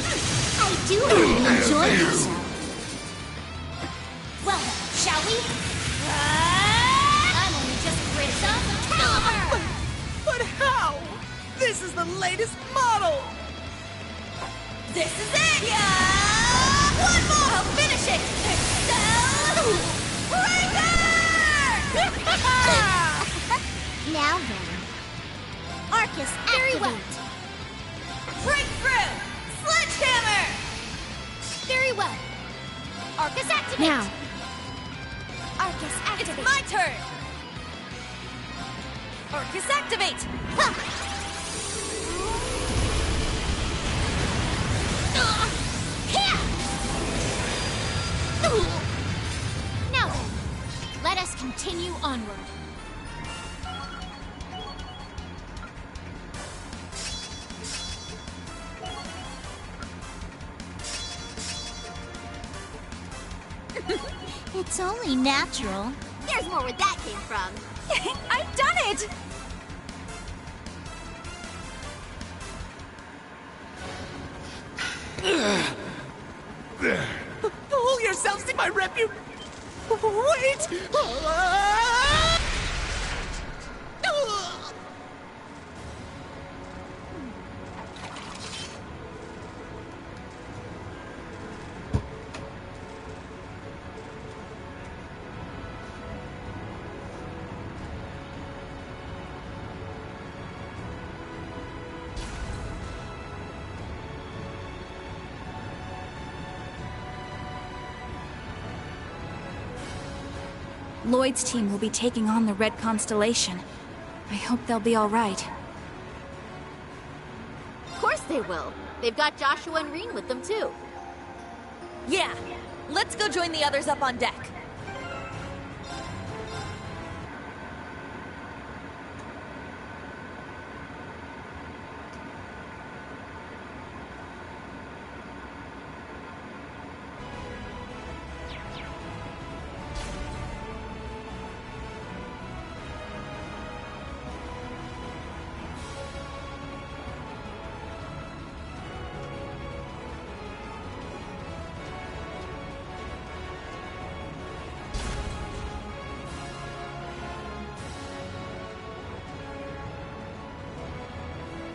I do hope you enjoy yourself. Well, shall we? I'm only just Grissom Caliber. But how? This is the latest model. This is it! Yeah! One more! I'll finish it! Now then. Arcus, Very well. Breakthrough! Sledgehammer! Very well. Arcus activate! Now. Arcus activate. It's my turn! Arcus activate! Now then, let us continue onward. It's only natural. There's more where that came from. I've done it! Pull yourselves to my repu... Wait! Lloyd's team will be taking on the Red Constellation. I hope they'll be all right. Of course they will. They've got Joshua and Reen with them, too. Yeah. Let's go join the others up on deck.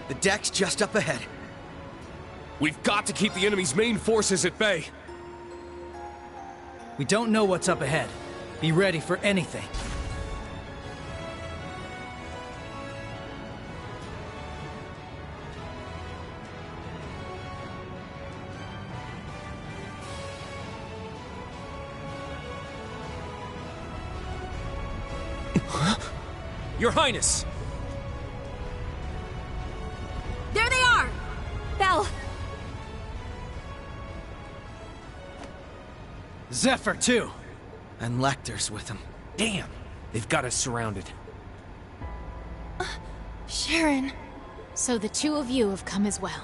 The deck's just up ahead. We've got to keep the enemy's main forces at bay. We don't know what's up ahead. Be ready for anything. Your Highness! There they are! Belle! Zephyr, too! And Lecter's with him. Damn! They've got us surrounded. Sharon. So the two of you have come as well.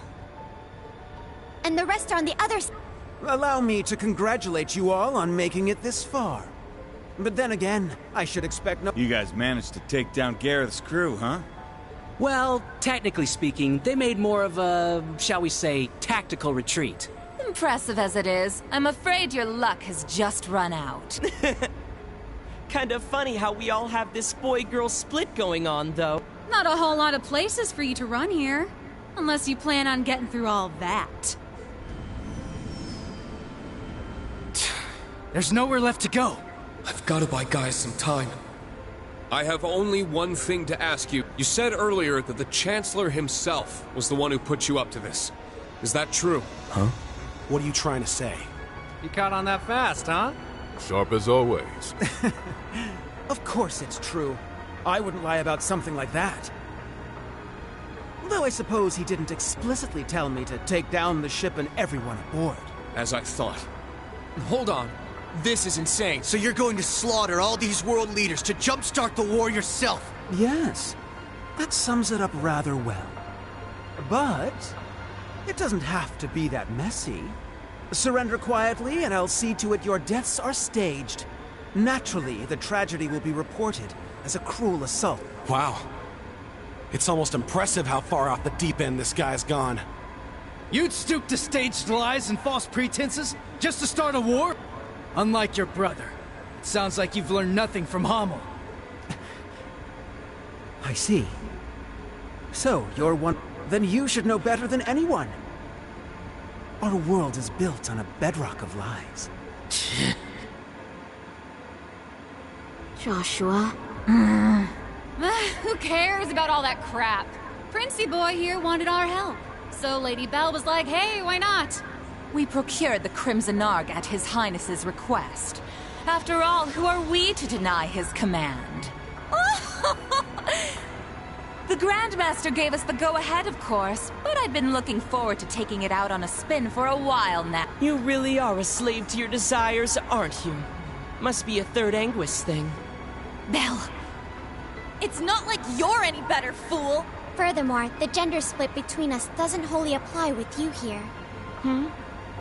And the rest are on the other side. Allow me to congratulate you all on making it this far. But then again, I should expect no— You guys managed to take down Gareth's crew, huh? Well, technically speaking, they made more of a, shall we say, tactical retreat. Impressive as it is, I'm afraid your luck has just run out. Kind of funny how we all have this boy-girl split going on, though. Not a whole lot of places for you to run here. Unless you plan on getting through all that. There's nowhere left to go. I've got to buy guys some time. I have only one thing to ask you. You said earlier that the Chancellor himself was the one who put you up to this. Is that true? Huh? What are you trying to say? You caught on that fast, huh? Sharp as always. Of course it's true. I wouldn't lie about something like that. Though I suppose he didn't explicitly tell me to take down the ship and everyone aboard. As I thought. Hold on. This is insane. So you're going to slaughter all these world leaders to jumpstart the war yourself? Yes. That sums it up rather well. But it doesn't have to be that messy. Surrender quietly, and I'll see to it your deaths are staged. Naturally, the tragedy will be reported as a cruel assault. Wow. It's almost impressive how far off the deep end this guy's gone. You'd stoop to staged lies and false pretenses just to start a war? Unlike your brother. It sounds like you've learned nothing from Hamel. I see. So, you're one... Then you should know better than anyone. Our world is built on a bedrock of lies. Joshua? Who cares about all that crap? Princey boy here wanted our help. So Lady Belle was like, hey, why not? We procured the Crimson Arg at His Highness's request. After all, who are we to deny his command? The Grandmaster gave us the go-ahead, of course, but I've been looking forward to taking it out on a spin for a while now. You really are a slave to your desires, aren't you? Must be a third Anguis thing. Belle, it's not like you're any better, fool! Furthermore, the gender split between us doesn't wholly apply with you here. Hmm?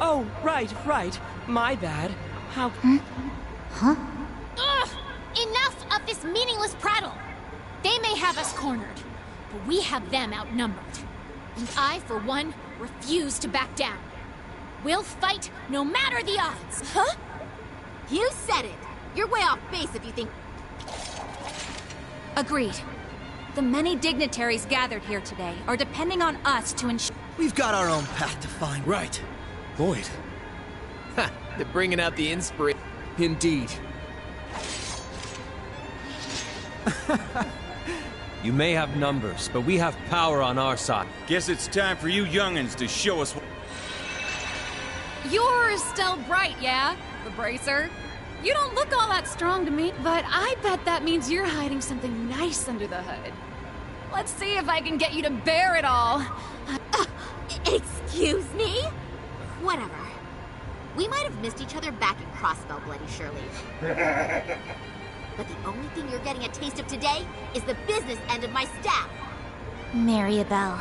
Oh, right. My bad. How... Huh? Ugh! Enough of this meaningless prattle! They may have us cornered, but we have them outnumbered. And I, for one, refuse to back down. We'll fight no matter the odds. Huh? You said it! You're way off base if you think... Agreed. The many dignitaries gathered here today are depending on us to ensure... We've got our own path to find. Right. Lloyd. Ha! They're bringing out the inspiration. Indeed. You may have numbers, but we have power on our side. Guess it's time for you young'uns to show us what... You're still bright, yeah? The bracer? You don't look all that strong to me, but I bet that means you're hiding something nice under the hood. Let's see if I can get you to bear it all. Excuse me? Whatever. We might have missed each other back in Crossbow, Bloody Shirley. But the only thing you're getting a taste of today is the business end of my staff. Maribel.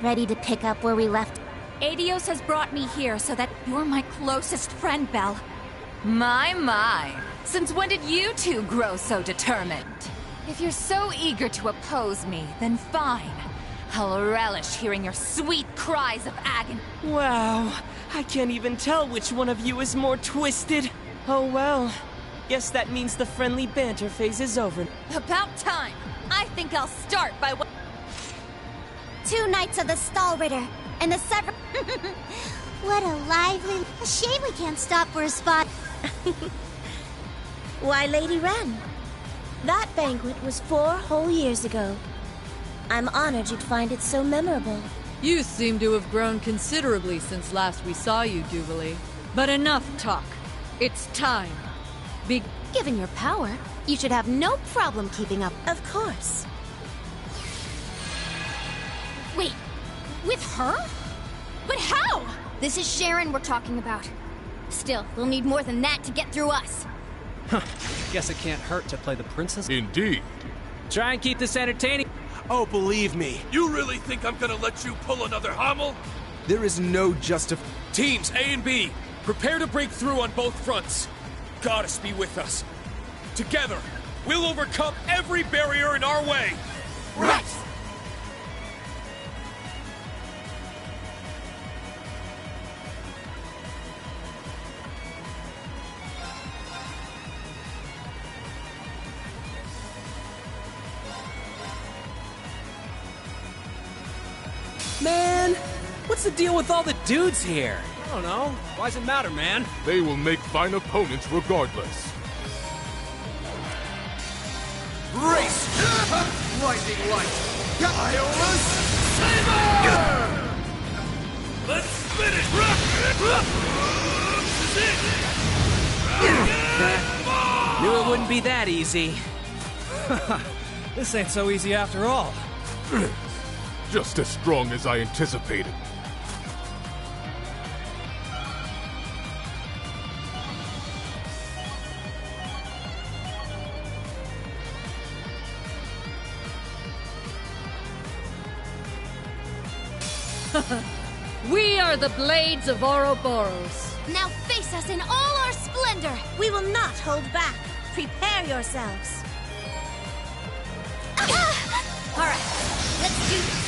Ready to pick up where we left. Adios has brought me here so that you're my closest friend, Belle. My. Since when did you two grow so determined? If you're so eager to oppose me, then fine. I'll relish hearing your sweet cries of agony. Wow, I can't even tell which one of you is more twisted. Oh well, guess that means the friendly banter phase is over. About time. I think I'll start by what... 2 Knights of the Stallritter and the several... What a lively... A shame we can't stop for a spot. Why, Lady Wren? That banquet was 4 whole years ago. I'm honored you'd find it so memorable. You seem to have grown considerably since last we saw you, Jubilee. But enough talk. It's time. Given your power, you should have no problem keeping up. Of course. Wait, with her? But how? This is Sharon we're talking about. Still, we'll need more than that to get through us. Huh. Guess it can't hurt to play the princess. Indeed. Try and keep this entertaining. Oh, believe me. You really think I'm gonna let you pull another Hamel? There is no Teams A and B, prepare to break through on both fronts. Goddess be with us. Together, we'll overcome every barrier in our way. Right! Man, what's the deal with all the dudes here? I don't know. Why does it matter, man? They will make fine opponents regardless. Race! Lightning light! Iola's Saber! Let's spin it! Knew it wouldn't be that easy. This ain't so easy after all. Just as strong as I anticipated. We are the Blades of Ouroboros. Now face us in all our splendor! We will not hold back. Prepare yourselves. Alright, let's do this.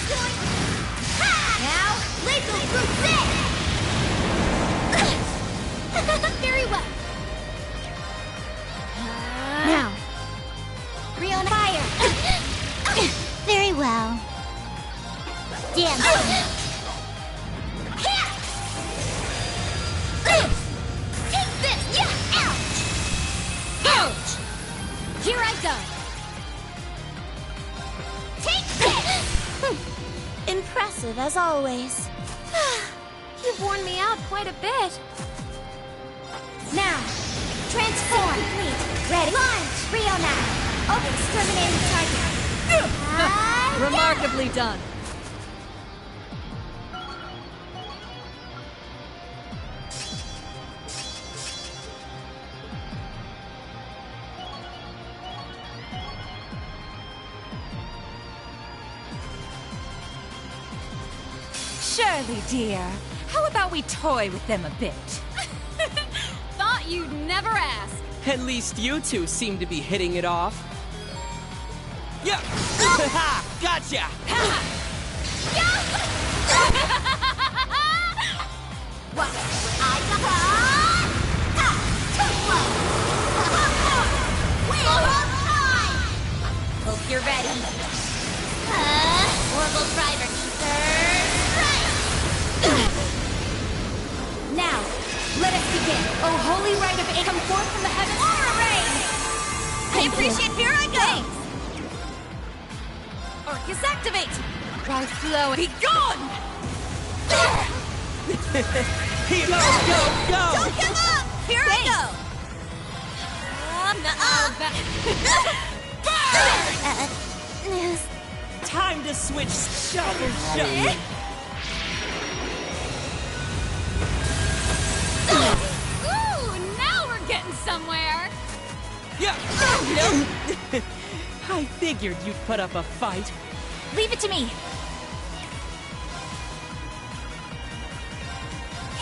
Now, lethal crusade! Very well. Now, Rion fire! Very well. Damn. Take this! Yeah! Ouch! Ouch! Here I go! Take this! Impressive as always. You've worn me out quite a bit. Now, transform! Ready? Launch! Rio now! Open exterminating target! Remarkably done. Surely, dear. How about we toy with them a bit? Thought you'd never ask. At least you two seem to be hitting it off. Yeah! Ha! Gotcha! What? I got too slow! Hope you're ready. Horrible driver, ether. Now, let us begin. Oh, holy rite of it, come forth from the heavens. Aura rain! I appreciate. Here I go. Orcus activate. By flow, be gone! Go, go, go! Don't give up! Here I go. Time to switch shovel. Ooh, now we're getting somewhere. Yeah! No! I figured you'd put up a fight. Leave it to me.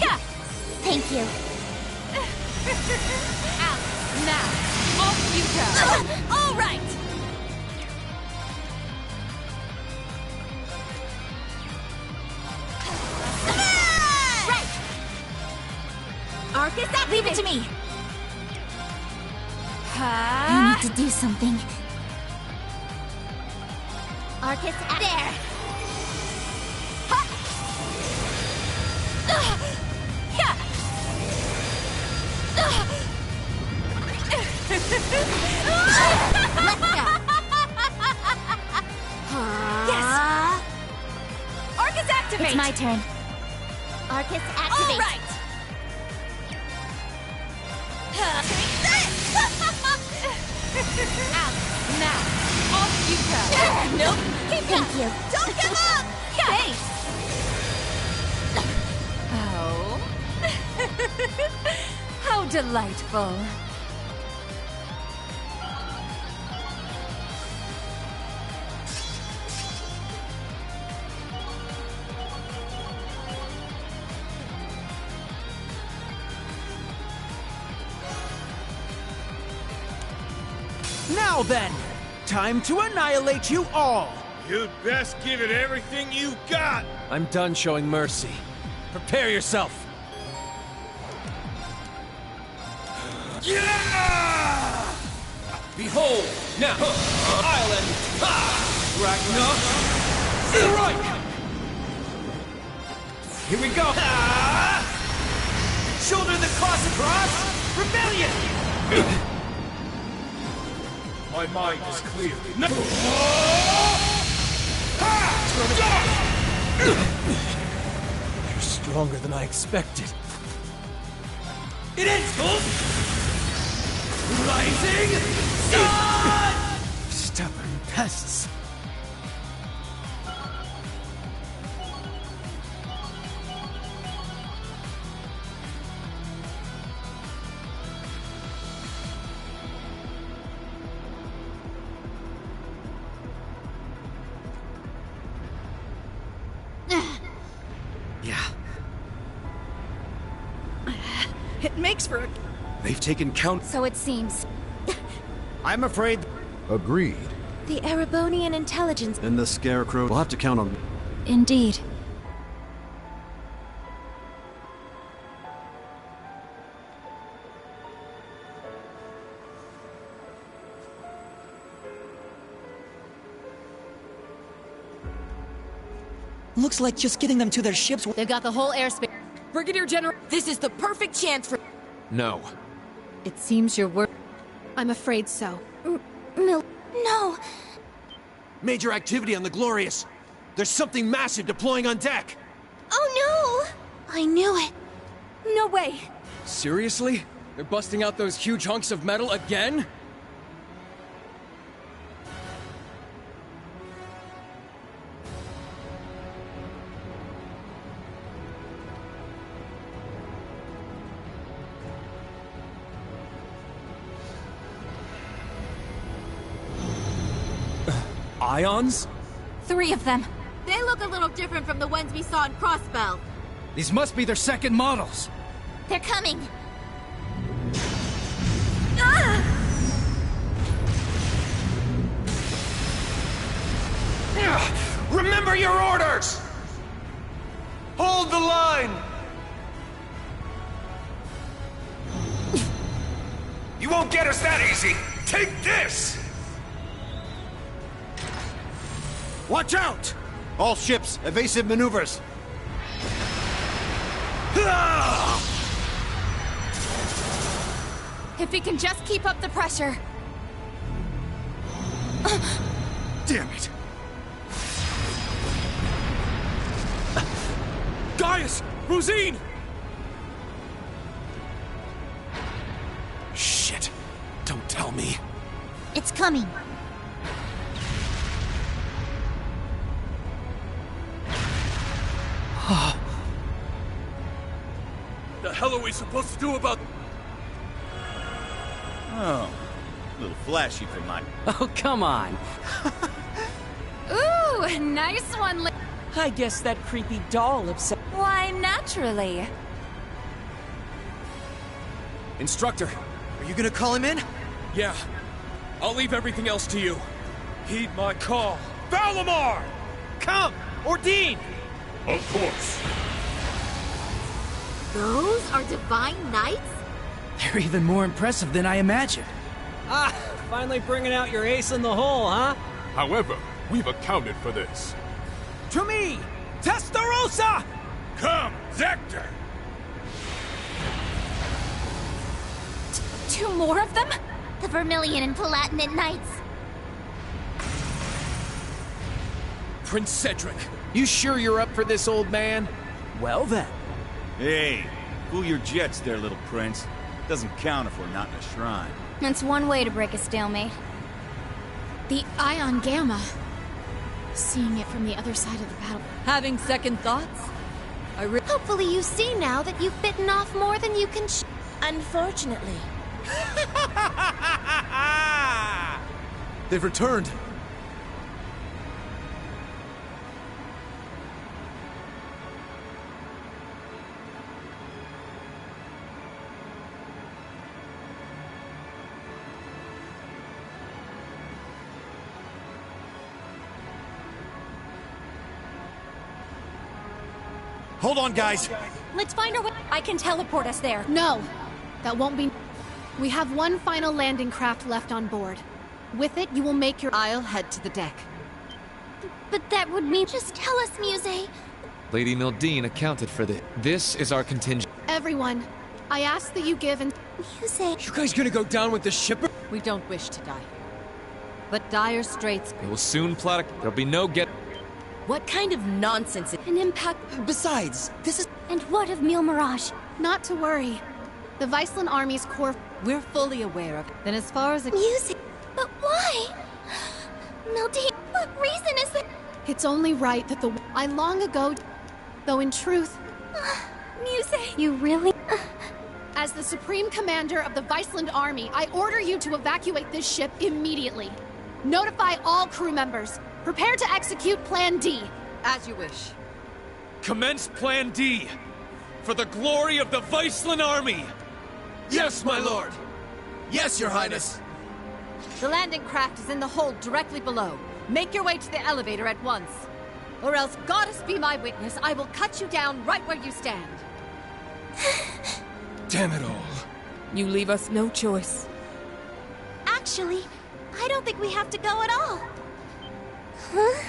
Yeah. Thank you. Out now. Off you go. All right. Right. Arcus, leave it to me. You need to do something. Arcus, there. Let's go. Yes. Arcus activate. It's my turn. Arcus activate. All right. Out now. Off you go. Nope. Thank you. Don't give up. Thanks. Oh. How delightful. Now then, time to annihilate you all! You'd best give it everything you've got! I'm done showing mercy. Prepare yourself! Yeah! Behold, now, Island, Ragnar, strike! Here we go! Shoulder the cross across! Rebellion! My mind is clear. No. You're stronger than I expected. It ends, Wolf! Rising sun! Stubborn pests. It makes for a... They've taken count. So it seems. I'm afraid. Agreed. The Erebonian intelligence. And the Scarecrow will have to count on. Indeed. Looks like just getting them to their ships. They've got the whole airspace. Brigadier General, this is the perfect chance for... No. It seems your word. I'm afraid so. No. Major activity on the Glorious. There's something massive deploying on deck. Oh no! I knew it. No way. Seriously? They're busting out those huge hunks of metal again? Ions? 3 of them. They look a little different from the ones we saw in Crossbell. These must be their second models. They're coming. Remember your orders! Hold the line! You won't get us that easy! Take this! Watch out! All ships, evasive maneuvers! If we can just keep up the pressure. Damn it! Gaius! Rosine! Shit! Don't tell me. It's coming. The hell are we supposed to do about... Oh, a little flashy for my... Oh, come on. Ooh, nice one. I guess that creepy doll upset... Why, naturally. Instructor. Are you gonna call him in? Yeah. I'll leave everything else to you. Heed my call. Valimar! Come! Ordine! Of course. Those are divine knights? They're even more impressive than I imagined. Ah, finally bringing out your ace in the hole, huh? However, we've accounted for this. To me! Testarossa! Come, Zector! 2 more of them? The Vermilion and Palatinate Knights. Prince Cedric. You sure you're up for this, old man? Well then. Hey, cool your jets there, little prince. Doesn't count if we're not in a shrine. That's one way to break a stalemate. The Ion Gamma. Seeing it from the other side of the battle. Having second thoughts? Hopefully you see now that you've bitten off more than you can Unfortunately. They've returned. Hold on, guys. Let's find our way. I can teleport us there. No, that won't be. We have one final landing craft left on board. With it, you will make your... I'll head to the deck. But that would mean... Just tell us, Muse. Lady Mildine accounted for this. This is our contingent. Everyone, I ask that you give and... You guys gonna go down with the shipper? We don't wish to die. But dire straits... It will soon plot a... There'll be no get... What kind of nonsense is An impact... Besides, this is... And what of Mille Mirage? Not to worry. The Viceland Army's core... We're fully aware of it. Then as far as... Music? But why? Mildine, what reason is there? It's only right that the... I long ago... Though in truth... Music? You really... As the Supreme Commander of the Viceland Army, I order you to evacuate this ship immediately. Notify all crew members. Prepare to execute Plan D. As you wish. Commence Plan D! For the glory of the Viceland Army! Yes, my lord! Yes, your highness! The landing craft is in the hold directly below. Make your way to the elevator at once. Or else, goddess be my witness, I will cut you down right where you stand. Damn it all. You leave us no choice. Actually, I don't think we have to go at all. Huh?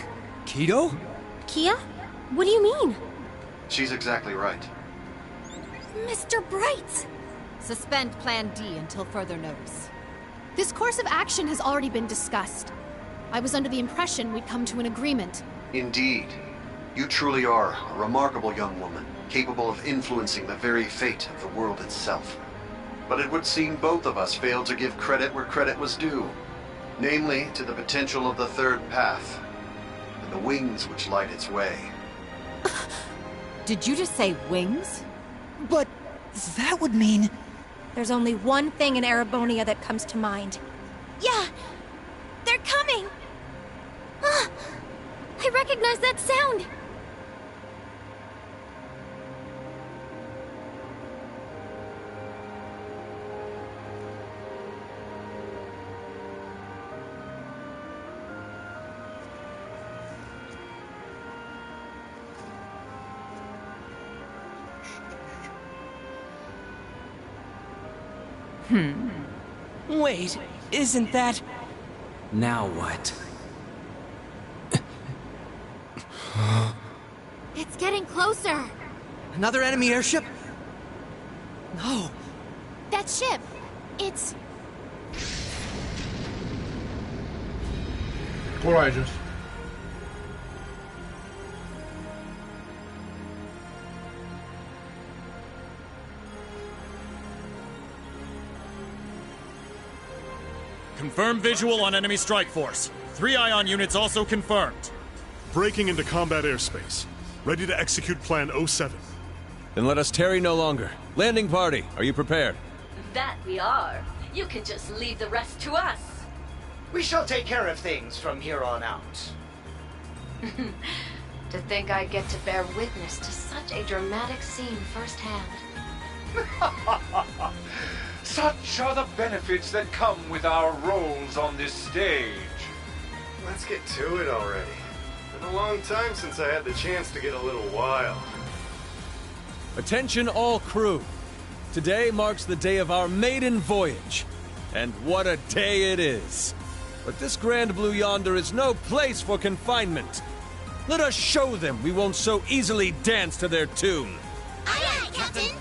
Kido? Kia? What do you mean? She's exactly right. Mr. Bright! Suspend Plan D until further notice. This course of action has already been discussed. I was under the impression we'd come to an agreement. Indeed. You truly are a remarkable young woman, capable of influencing the very fate of the world itself. But it would seem both of us failed to give credit where credit was due. Namely, to the potential of the third path, and the wings which light its way. Did you just say wings? But that would mean... There's only one thing in Erebonia that comes to mind. Yeah! They're coming! Ah, I recognize that sound! Wait, isn't that... Now what? It's getting closer! Another enemy airship? No. That ship! It's... Courageous. Confirm visual on enemy strike force. 3 ion units also confirmed. Breaking into combat airspace. Ready to execute Plan 07. Then let us tarry no longer. Landing party, are you prepared? That we are. You can just leave the rest to us. We shall take care of things from here on out. To think I get to bear witness to such a dramatic scene firsthand. Such are the benefits that come with our roles on this stage. Let's get to it already. Been a long time since I had the chance to get a little wild. Attention all crew. Today marks the day of our maiden voyage. And what a day it is. But this Grand Blue yonder is no place for confinement. Let us show them we won't so easily dance to their tune. Aye, aye, Captain!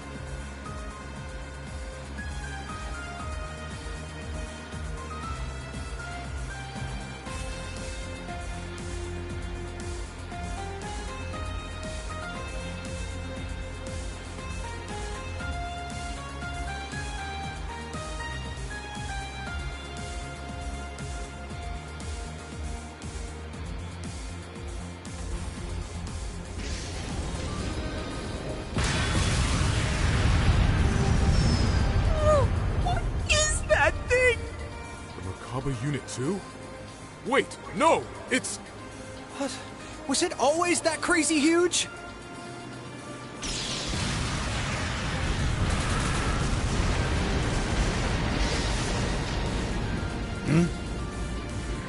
Unit 2? Wait, no! It's... What? Was it always that crazy huge?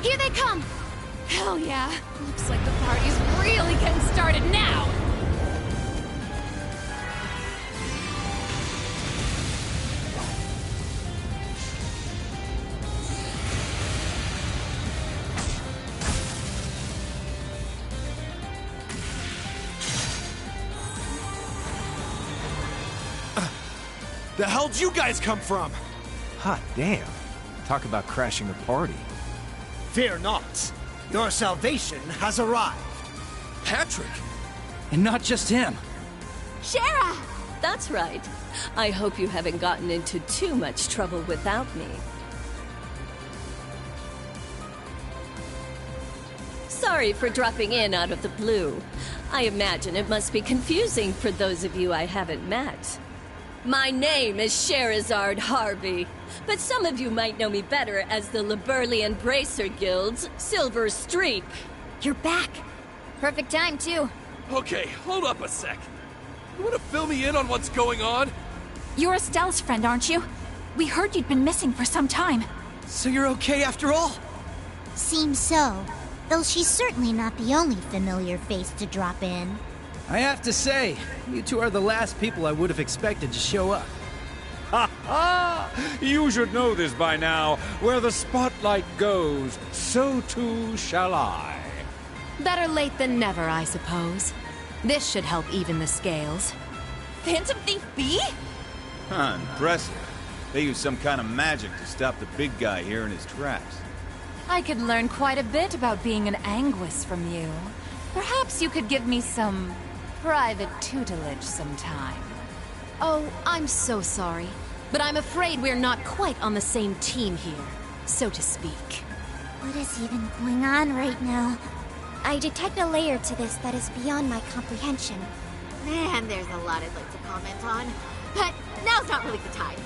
Here they come! Hell yeah! Looks like the party's really getting started now! The hell'd you guys come from? Hot damn. Talk about crashing a party. Fear not. Your salvation has arrived. Patrick! And not just him. Shara! That's right. I hope you haven't gotten into too much trouble without me. Sorry for dropping in out of the blue. I imagine it must be confusing for those of you I haven't met. My name is Sherazard Harvey, but some of you might know me better as the Liberlian Bracer Guild's Silver Streak. You're back. Perfect time, too. Okay, hold up a sec. You want to fill me in on what's going on? You're Estelle's friend, aren't you? We heard you'd been missing for some time. So you're okay after all? Seems so. Though she's certainly not the only familiar face to drop in. I have to say, you two are the last people I would have expected to show up. Ha ha! You should know this by now. Where the spotlight goes, so too shall I. Better late than never, I suppose. This should help even the scales. Phantom Thief B? Huh, impressive. They use some kind of magic to stop the big guy here in his tracks. I could learn quite a bit about being an Anguis from you. Perhaps you could give me some private tutelage sometime. Oh, I'm so sorry, but I'm afraid we're not quite on the same team here, so to speak. What is even going on right now? I detect a layer to this that is beyond my comprehension. Man, there's a lot I'd like to comment on, but now's not really the time.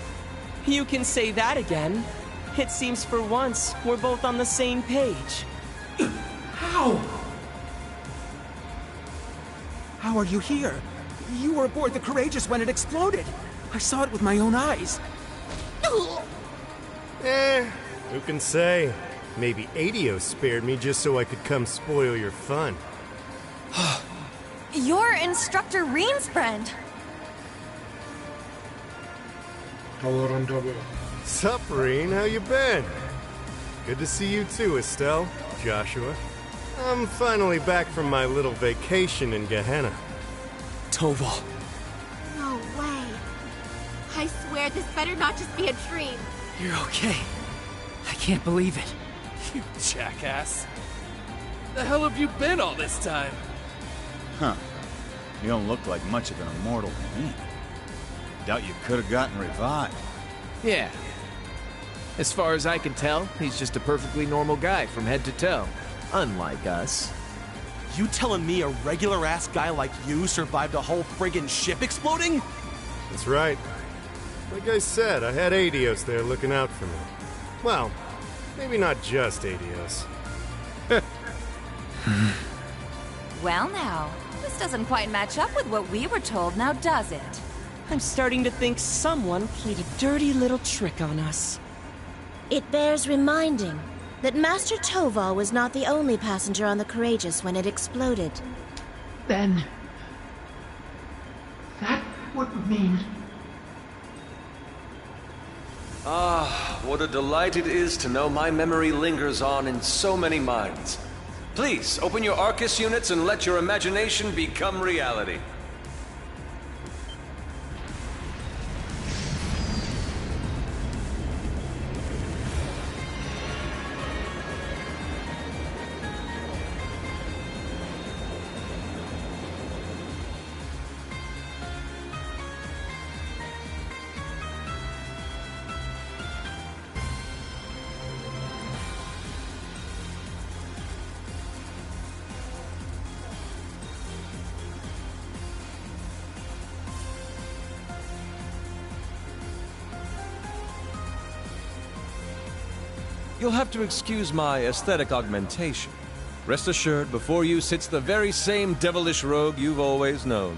You can say that again. It seems for once, we're both on the same page. How? How are you here? You were aboard the Courageous when it exploded. I saw it with my own eyes. Who can say? Maybe Adios spared me just so I could come spoil your fun. You're Instructor Reen's friend. Sup, Reen? How you been? Good to see you too, Estelle, Joshua. I'm finally back from my little vacation in Gehenna. Toval. No way. I swear this better not just be a dream. You're okay. I can't believe it. You jackass. The hell have you been all this time? Huh. You don't look like much of an immortal to me. Doubt you could have gotten revived. Yeah. As far as I can tell, he's just a perfectly normal guy from head to toe. Unlike us. You telling me a regular-ass guy like you survived a whole friggin' ship exploding? That's right. Like I said, I had Adios there looking out for me. Well, maybe not just Adios. Well now, this doesn't quite match up with what we were told, now does it? I'm starting to think someone played a dirty little trick on us. It bears reminding that Master Toval was not the only passenger on the Courageous when it exploded. Then... that would mean... Ah, what a delight it is to know my memory lingers on in so many minds. Please, open your Arcus units and let your imagination become reality. You'll have to excuse my aesthetic augmentation. Rest assured, before you sits the very same devilish rogue you've always known.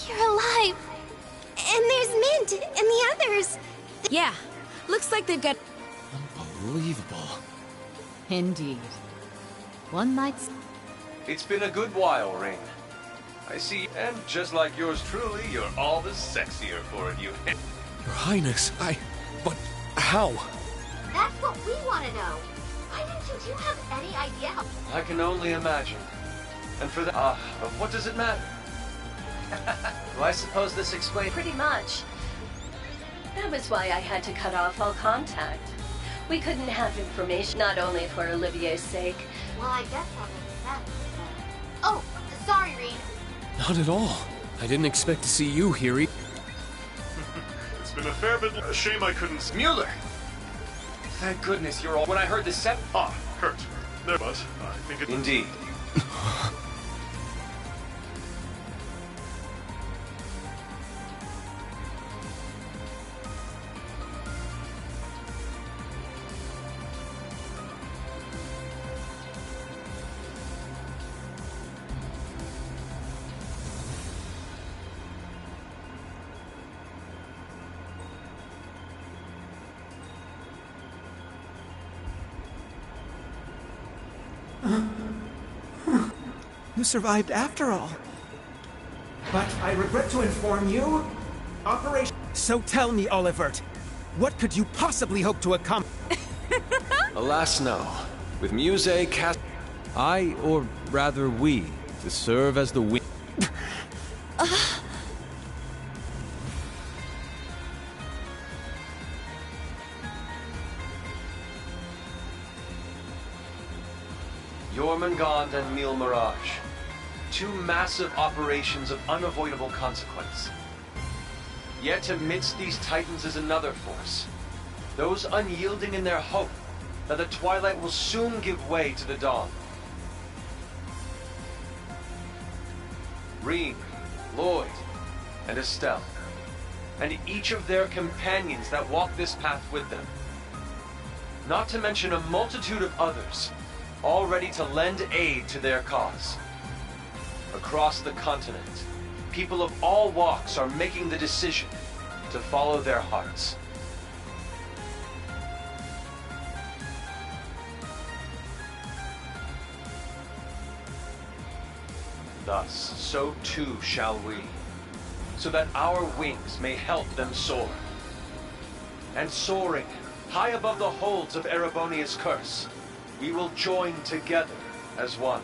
You're alive! And there's Mint and the others! Yeah, looks like they've got... Unbelievable. Indeed. One might... It's been a good while, Rain. I see, and just like yours truly, you're all the sexier for it, you... Your Highness, but how? That's what we want to know. Why didn't you have any idea how... I can only imagine. And for that... but what does it matter? Well, I suppose this explains... Pretty much. That was why I had to cut off all contact. We couldn't have information, not only for Olivier's sake. Well, I guess that makes sense. Oh, sorry, Reed. Not at all. I didn't expect to see you here. It's been a fair bit... A shame I couldn't... Mueller! Thank goodness you're all... When I heard the set... Kurt. There, but I think it... Indeed. You survived after all. But I regret to inform you, Operation... So tell me, Olivert, what could you possibly hope to accomplish? Alas, no. With Muse cast... I, or rather we, to serve as the wing... Jormungand and Mille Mirage. Two massive operations of unavoidable consequence. Yet amidst these titans is another force. Those unyielding in their hope that the twilight will soon give way to the dawn. Reen, Lloyd, and Estelle. And each of their companions that walk this path with them. Not to mention a multitude of others, all ready to lend aid to their cause. Across the continent, people of all walks are making the decision to follow their hearts. Thus, so too shall we, so that our wings may help them soar. And soaring, high above the holds of Erebonia's curse, we will join together as one,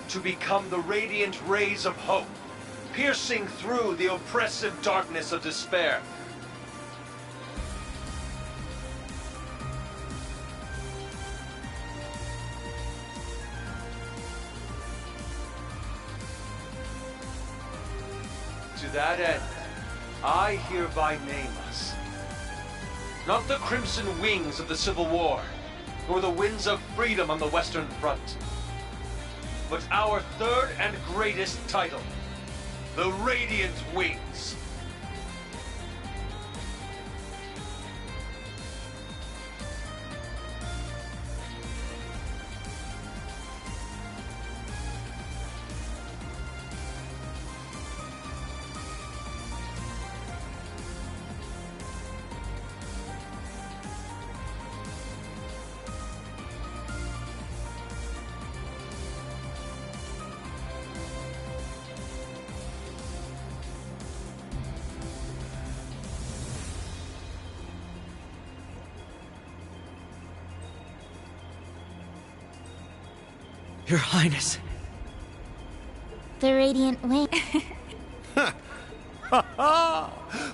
to become the radiant rays of hope, piercing through the oppressive darkness of despair. To that end, I hereby name us. Not the crimson wings of the Civil War, nor the winds of freedom on the Western Front, but our third and greatest title, the Radiant Wings. Your Highness. The Radiant Wing.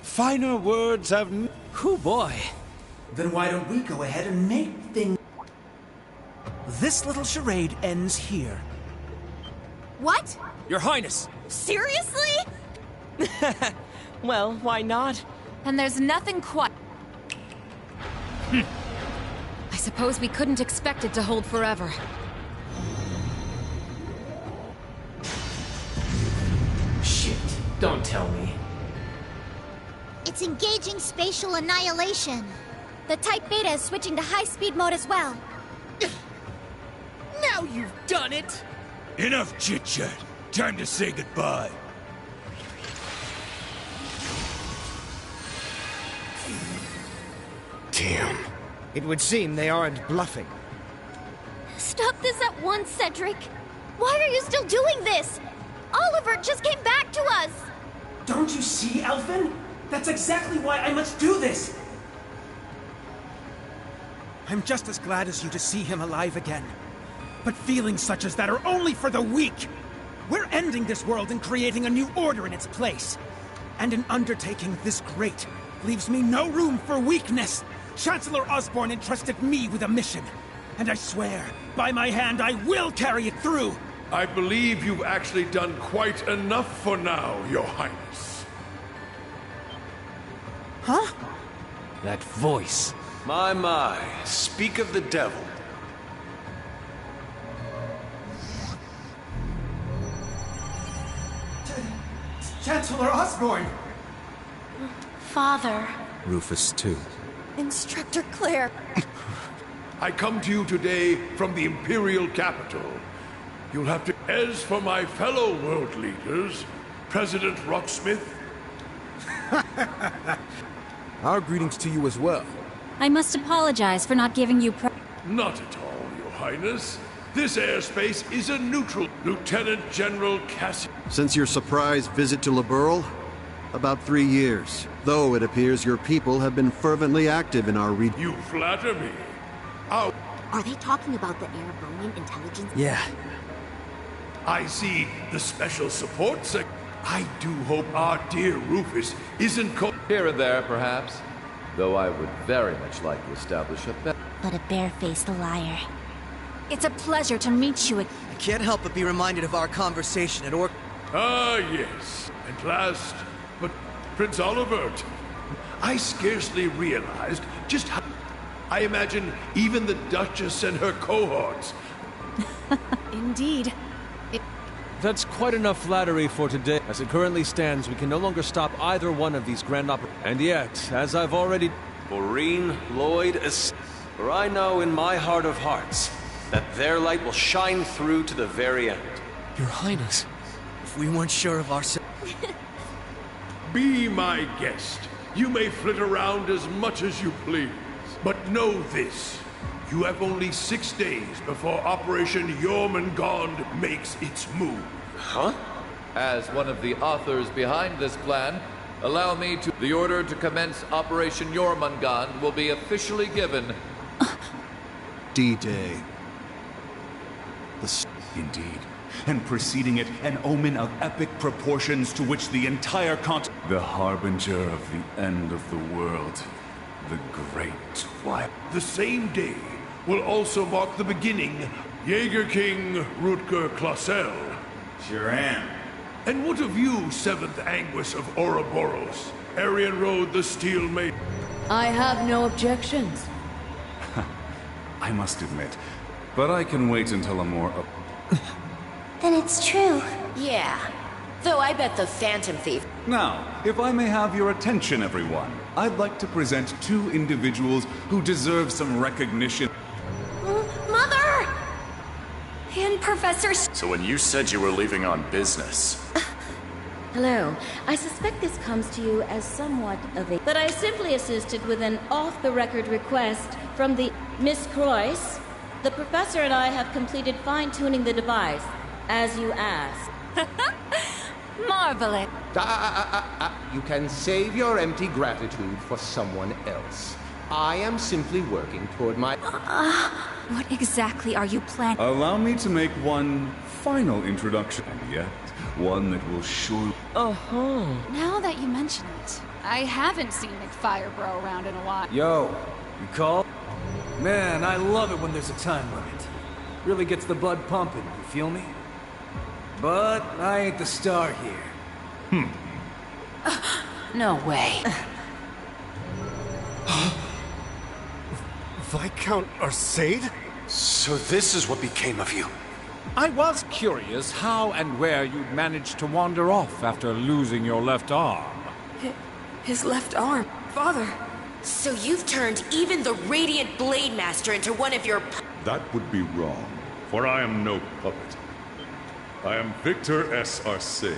Finer words have... Hoo boy. Then why don't we go ahead and make things... This little charade ends here. What? Your Highness! Seriously? Well, why not? And there's nothing quite... I suppose we couldn't expect it to hold forever. Shit, don't tell me. It's engaging spatial annihilation. The Type Beta is switching to high-speed mode as well. Now you've done it! Enough chit-chat. Time to say goodbye. Damn. It would seem they aren't bluffing. Stop this at once, Cedric. Why are you still doing this? Oliver just came back to us. Don't you see, Elfin? That's exactly why I must do this! I'm just as glad as you to see him alive again. But feelings such as that are only for the weak! We're ending this world and creating a new order in its place. And an undertaking this great leaves me no room for weakness. Chancellor Osborne entrusted me with a mission. And I swear, by my hand, I will carry it through! I believe you've actually done quite enough for now, Your Highness. Huh? That voice. My, speak of the devil. Chancellor Osborne! Father. Rufus, too. Instructor Claire. I come to you today from the Imperial capital. You'll have to... As for my fellow world leaders, President Rocksmith... Our greetings to you as well. I must apologize for not giving you Not at all, Your Highness. This airspace is a neutral. Lieutenant General Cassie... Since your surprise visit to Liberl? About 3 years. Though it appears your people have been fervently active in our region. You flatter me. Are they talking about the Erebonian intelligence? Yeah. I see the special support sec... I do hope our dear Rufus isn't Here and there, perhaps. Though I would very much like to establish a better... But a barefaced liar. It's a pleasure to meet you. I can't help but be reminded of our conversation at Orc... Ah, yes. At last. But, Prince Olivert, I scarcely realized just how... I imagine even the Duchess and her cohorts. Indeed. That's quite enough flattery for today. As it currently stands, we can no longer stop either one of these grand And yet, as I've already... Maureen, Lloyd, for I know in my heart of hearts that their light will shine through to the very end. Your Highness, if we weren't sure of ourselves... Be my guest. You may flit around as much as you please. But know this. You have only 6 days before Operation Jormungand makes its move. Huh? As one of the authors behind this plan, allow me to... The order to commence Operation Jormungand will be officially given... D-Day. Indeed. And preceding it, an omen of epic proportions to which the entire continent... The harbinger of the end of the world. The Great Twilight. The same day will also mark the beginning. Jaeger King Rutger Clausel. Sure am. And what of you, 7th Anguis of Ouroboros? Arian Road the Steel Maid. I have no objections. I must admit, but I can wait until a more... Then it's true. Yeah. Though I bet the Phantom Thief... Now, if I may have your attention, everyone, I'd like to present 2 individuals who deserve some recognition. Mother! And Professor... So when you said you were leaving on business... Hello. I suspect this comes to you as somewhat of a... But I simply assisted with an off-the-record request from the... Miss Croyce. The professor and I have completed fine-tuning the device, as you asked. Marvelous. You can save your empty gratitude for someone else. I am simply working toward my... What exactly are you planning? Allow me to make one final introduction, and yet one that will surely... Now that you mention it, I haven't seen McFirebro around in a while. Yo, you call? Man, I love it when there's a time limit. Really gets the blood pumping, you feel me? But I ain't the star here. No way. Viscount Arcade? So this is what became of you. I was curious how and where you'd managed to wander off after losing your left arm. His left arm. Father. So you've turned even the Radiant Blade Master into one of your... That would be wrong, for I am no puppet. I am Victor S. Arcade.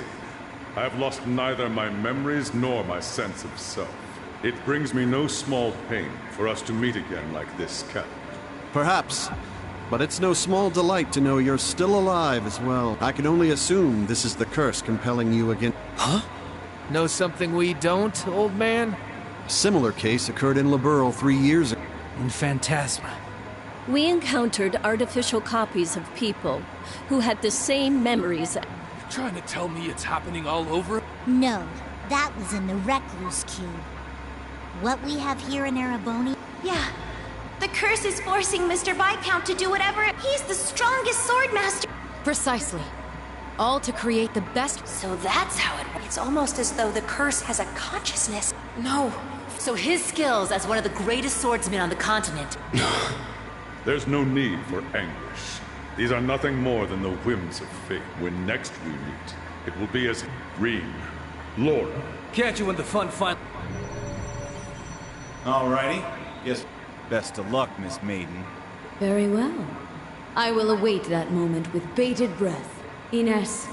I have lost neither my memories nor my sense of self. It brings me no small pain for us to meet again like this, Captain. Perhaps. But it's no small delight to know you're still alive as well. I can only assume this is the curse compelling you again. Huh? Know something we don't, old man? A similar case occurred in Laburl 3 years ago. In Phantasma. We encountered artificial copies of people who had the same memories. You're trying to tell me it's happening all over? No, that was in the Recluse Cube. What we have here in Ereboni? Yeah. The curse is forcing Mr. Viscount to do whatever. He's the strongest swordmaster. Precisely. All to create the best. So that's how it works. It's almost as though the curse has a consciousness. No. So his skills as one of the greatest swordsmen on the continent. There's no need for anguish. These are nothing more than the whims of fate. When next we meet, it will be as Reem, Laura. Catch you when the fun finally... Alrighty. Yes. Best of luck, Miss Maiden. Very well. I will await that moment with bated breath. Ines,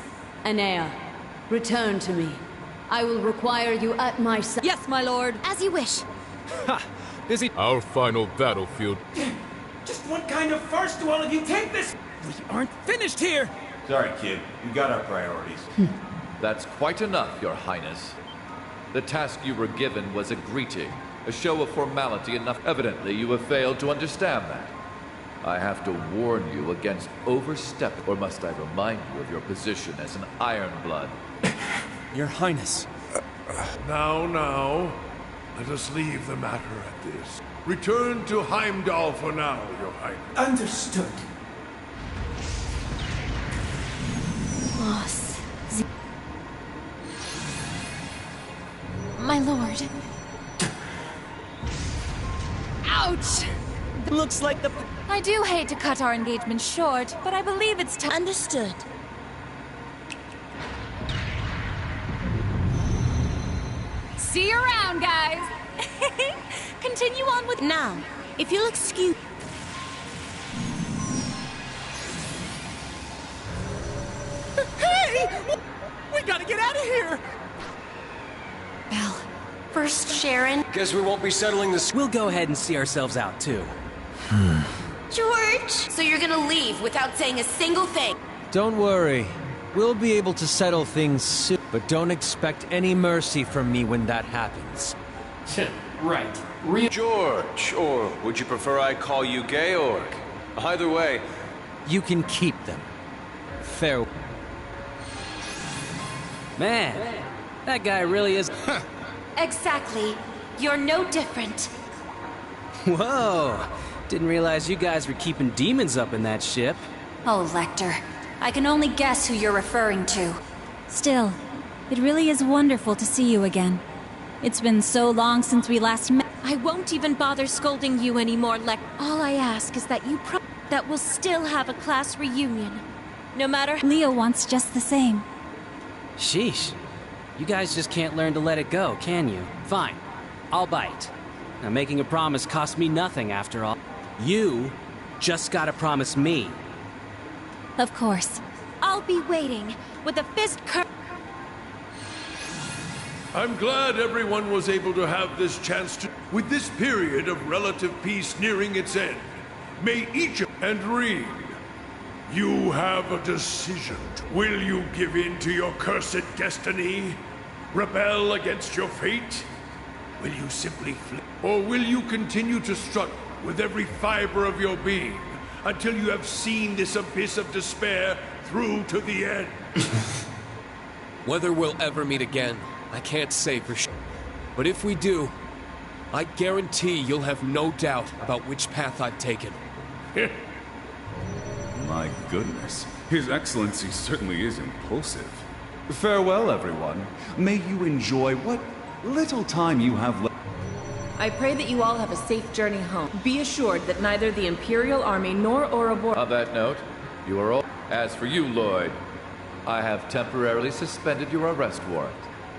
Anea, return to me. I will require you at my side. Yes, my lord. As you wish. Ha! Is he... Our final battlefield. Just what kind of farce do all of you take this? We aren't finished here! Sorry, kid. We got our priorities. That's quite enough, Your Highness. The task you were given was a greeting, a show of formality enough. Evidently, you have failed to understand that. I have to warn you against overstepping, or must I remind you of your position as an Ironblood? Your Highness. Now. Let us leave the matter at this. Return to Heimdall for now, Your Highness. Understood. Boss. My lord. Ouch! Looks like the... I do hate to cut our engagement short, but I believe it's time. Understood. See you around, guys. Continue on with... Now, if you'll excuse... Hey! We gotta get out of here! Belle. First, Sharon. Guess we won't be settling this... We'll go ahead and see ourselves out, too. George! So you're gonna leave without saying a single thing? Don't worry. We'll be able to settle things soon, but don't expect any mercy from me when that happens. Right. George, or would you prefer I call you Georg? Either way. You can keep them. Fair. Man, that guy really is... Exactly. You're no different. Whoa! Didn't realize you guys were keeping demons up in that ship. Oh, Lecter. I can only guess who you're referring to. Still, it really is wonderful to see you again. It's been so long since we last met. I won't even bother scolding you anymore, All I ask is that you that we'll still have a class reunion. No matter... Leo wants just the same. Sheesh. You guys just can't learn to let it go, can you? Fine. I'll bite. Now, making a promise costs me nothing, after all. You just gotta promise me. Of course. I'll be waiting with a fist I'm glad everyone was able to have this chance to... With this period of relative peace nearing its end, may each and Reem, you have a decision. Will you give in to your cursed destiny? Rebel against your fate? Will you simply flee? Or will you continue to struggle with every fiber of your being until you have seen this abyss of despair through to the end? Whether we'll ever meet again, I can't say for sure. But if we do, I guarantee you'll have no doubt about which path I've taken. My goodness. His Excellency certainly is impulsive. Farewell, everyone. May you enjoy what little time you have left. I pray that you all have a safe journey home. Be assured that neither the Imperial Army nor Ouroboros... On that note, you are all... As for you, Lloyd, I have temporarily suspended your arrest warrant.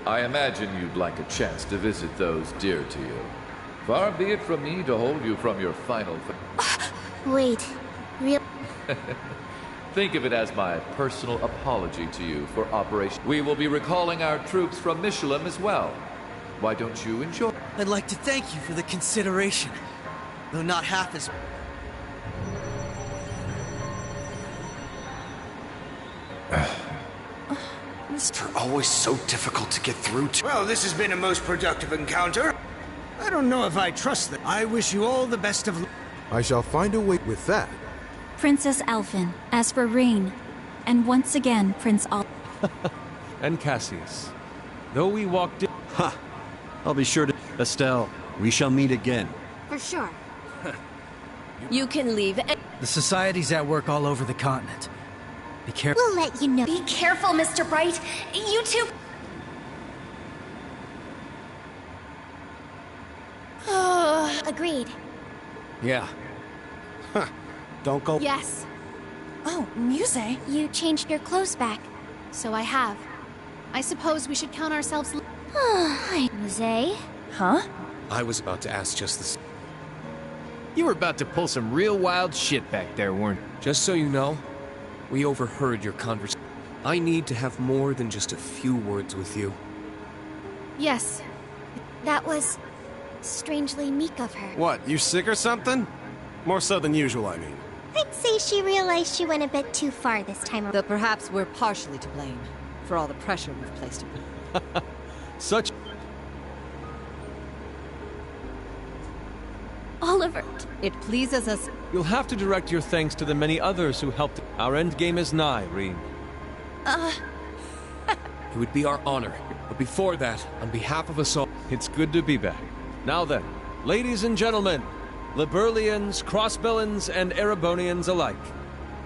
I imagine you'd like a chance to visit those dear to you. Far be it from me to hold you from your final... Wait, real... Think of it as my personal apology to you for Operation... We will be recalling our troops from Michelin as well. Why don't you enjoy... I'd like to thank you for the consideration, though not half as... friends are always so difficult to get through to. Well, this has been a most productive encounter. I don't know if I trust them. I wish you all the best of luck. I shall find a way with that. Princess Elphin, as for Rain, and once again, Prince Al... And Cassius. Though we walked in... Ha! I'll be sure to... Estelle, we shall meet again. For sure. You can leave. The Society's at work all over the continent. Be careful. We'll let you know. Be careful, Mr. Bright. You two... Agreed. Yeah. Huh. Don't go... Yes. Oh, Muse. You changed your clothes back. So I have. I suppose we should count ourselves... Hi, Muse. Huh? I was about to ask just this. You were about to pull some real wild shit back there, weren't you? Just so you know, we overheard your conversation. I need to have more than just a few words with you. Yes. That was strangely meek of her. What, you sick or something? More so than usual, I mean. I'd say she realized she went a bit too far this time around. Though perhaps we're partially to blame for all the pressure we've placed upon her. Such... Oliver. It pleases us. You'll have to direct your thanks to the many others who helped. Our end game is nigh, Reen. It would be our honor. But before that, on behalf of us all... It's good to be back. Now then, ladies and gentlemen, Liberlians, Crossbellans, and Erebonians alike,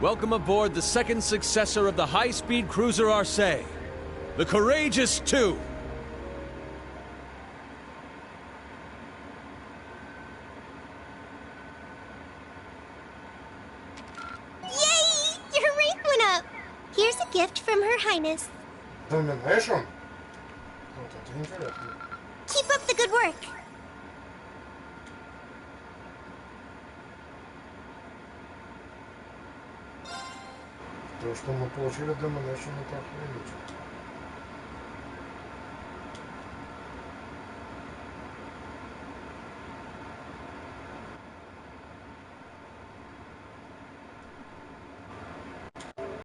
welcome aboard the second successor of the high-speed cruiser Arcee, the Courageous 2. Yay! Your rank went up! Here's a gift from Her Highness. Keep up the good work. То, что мы получили, Domination, это охренительно.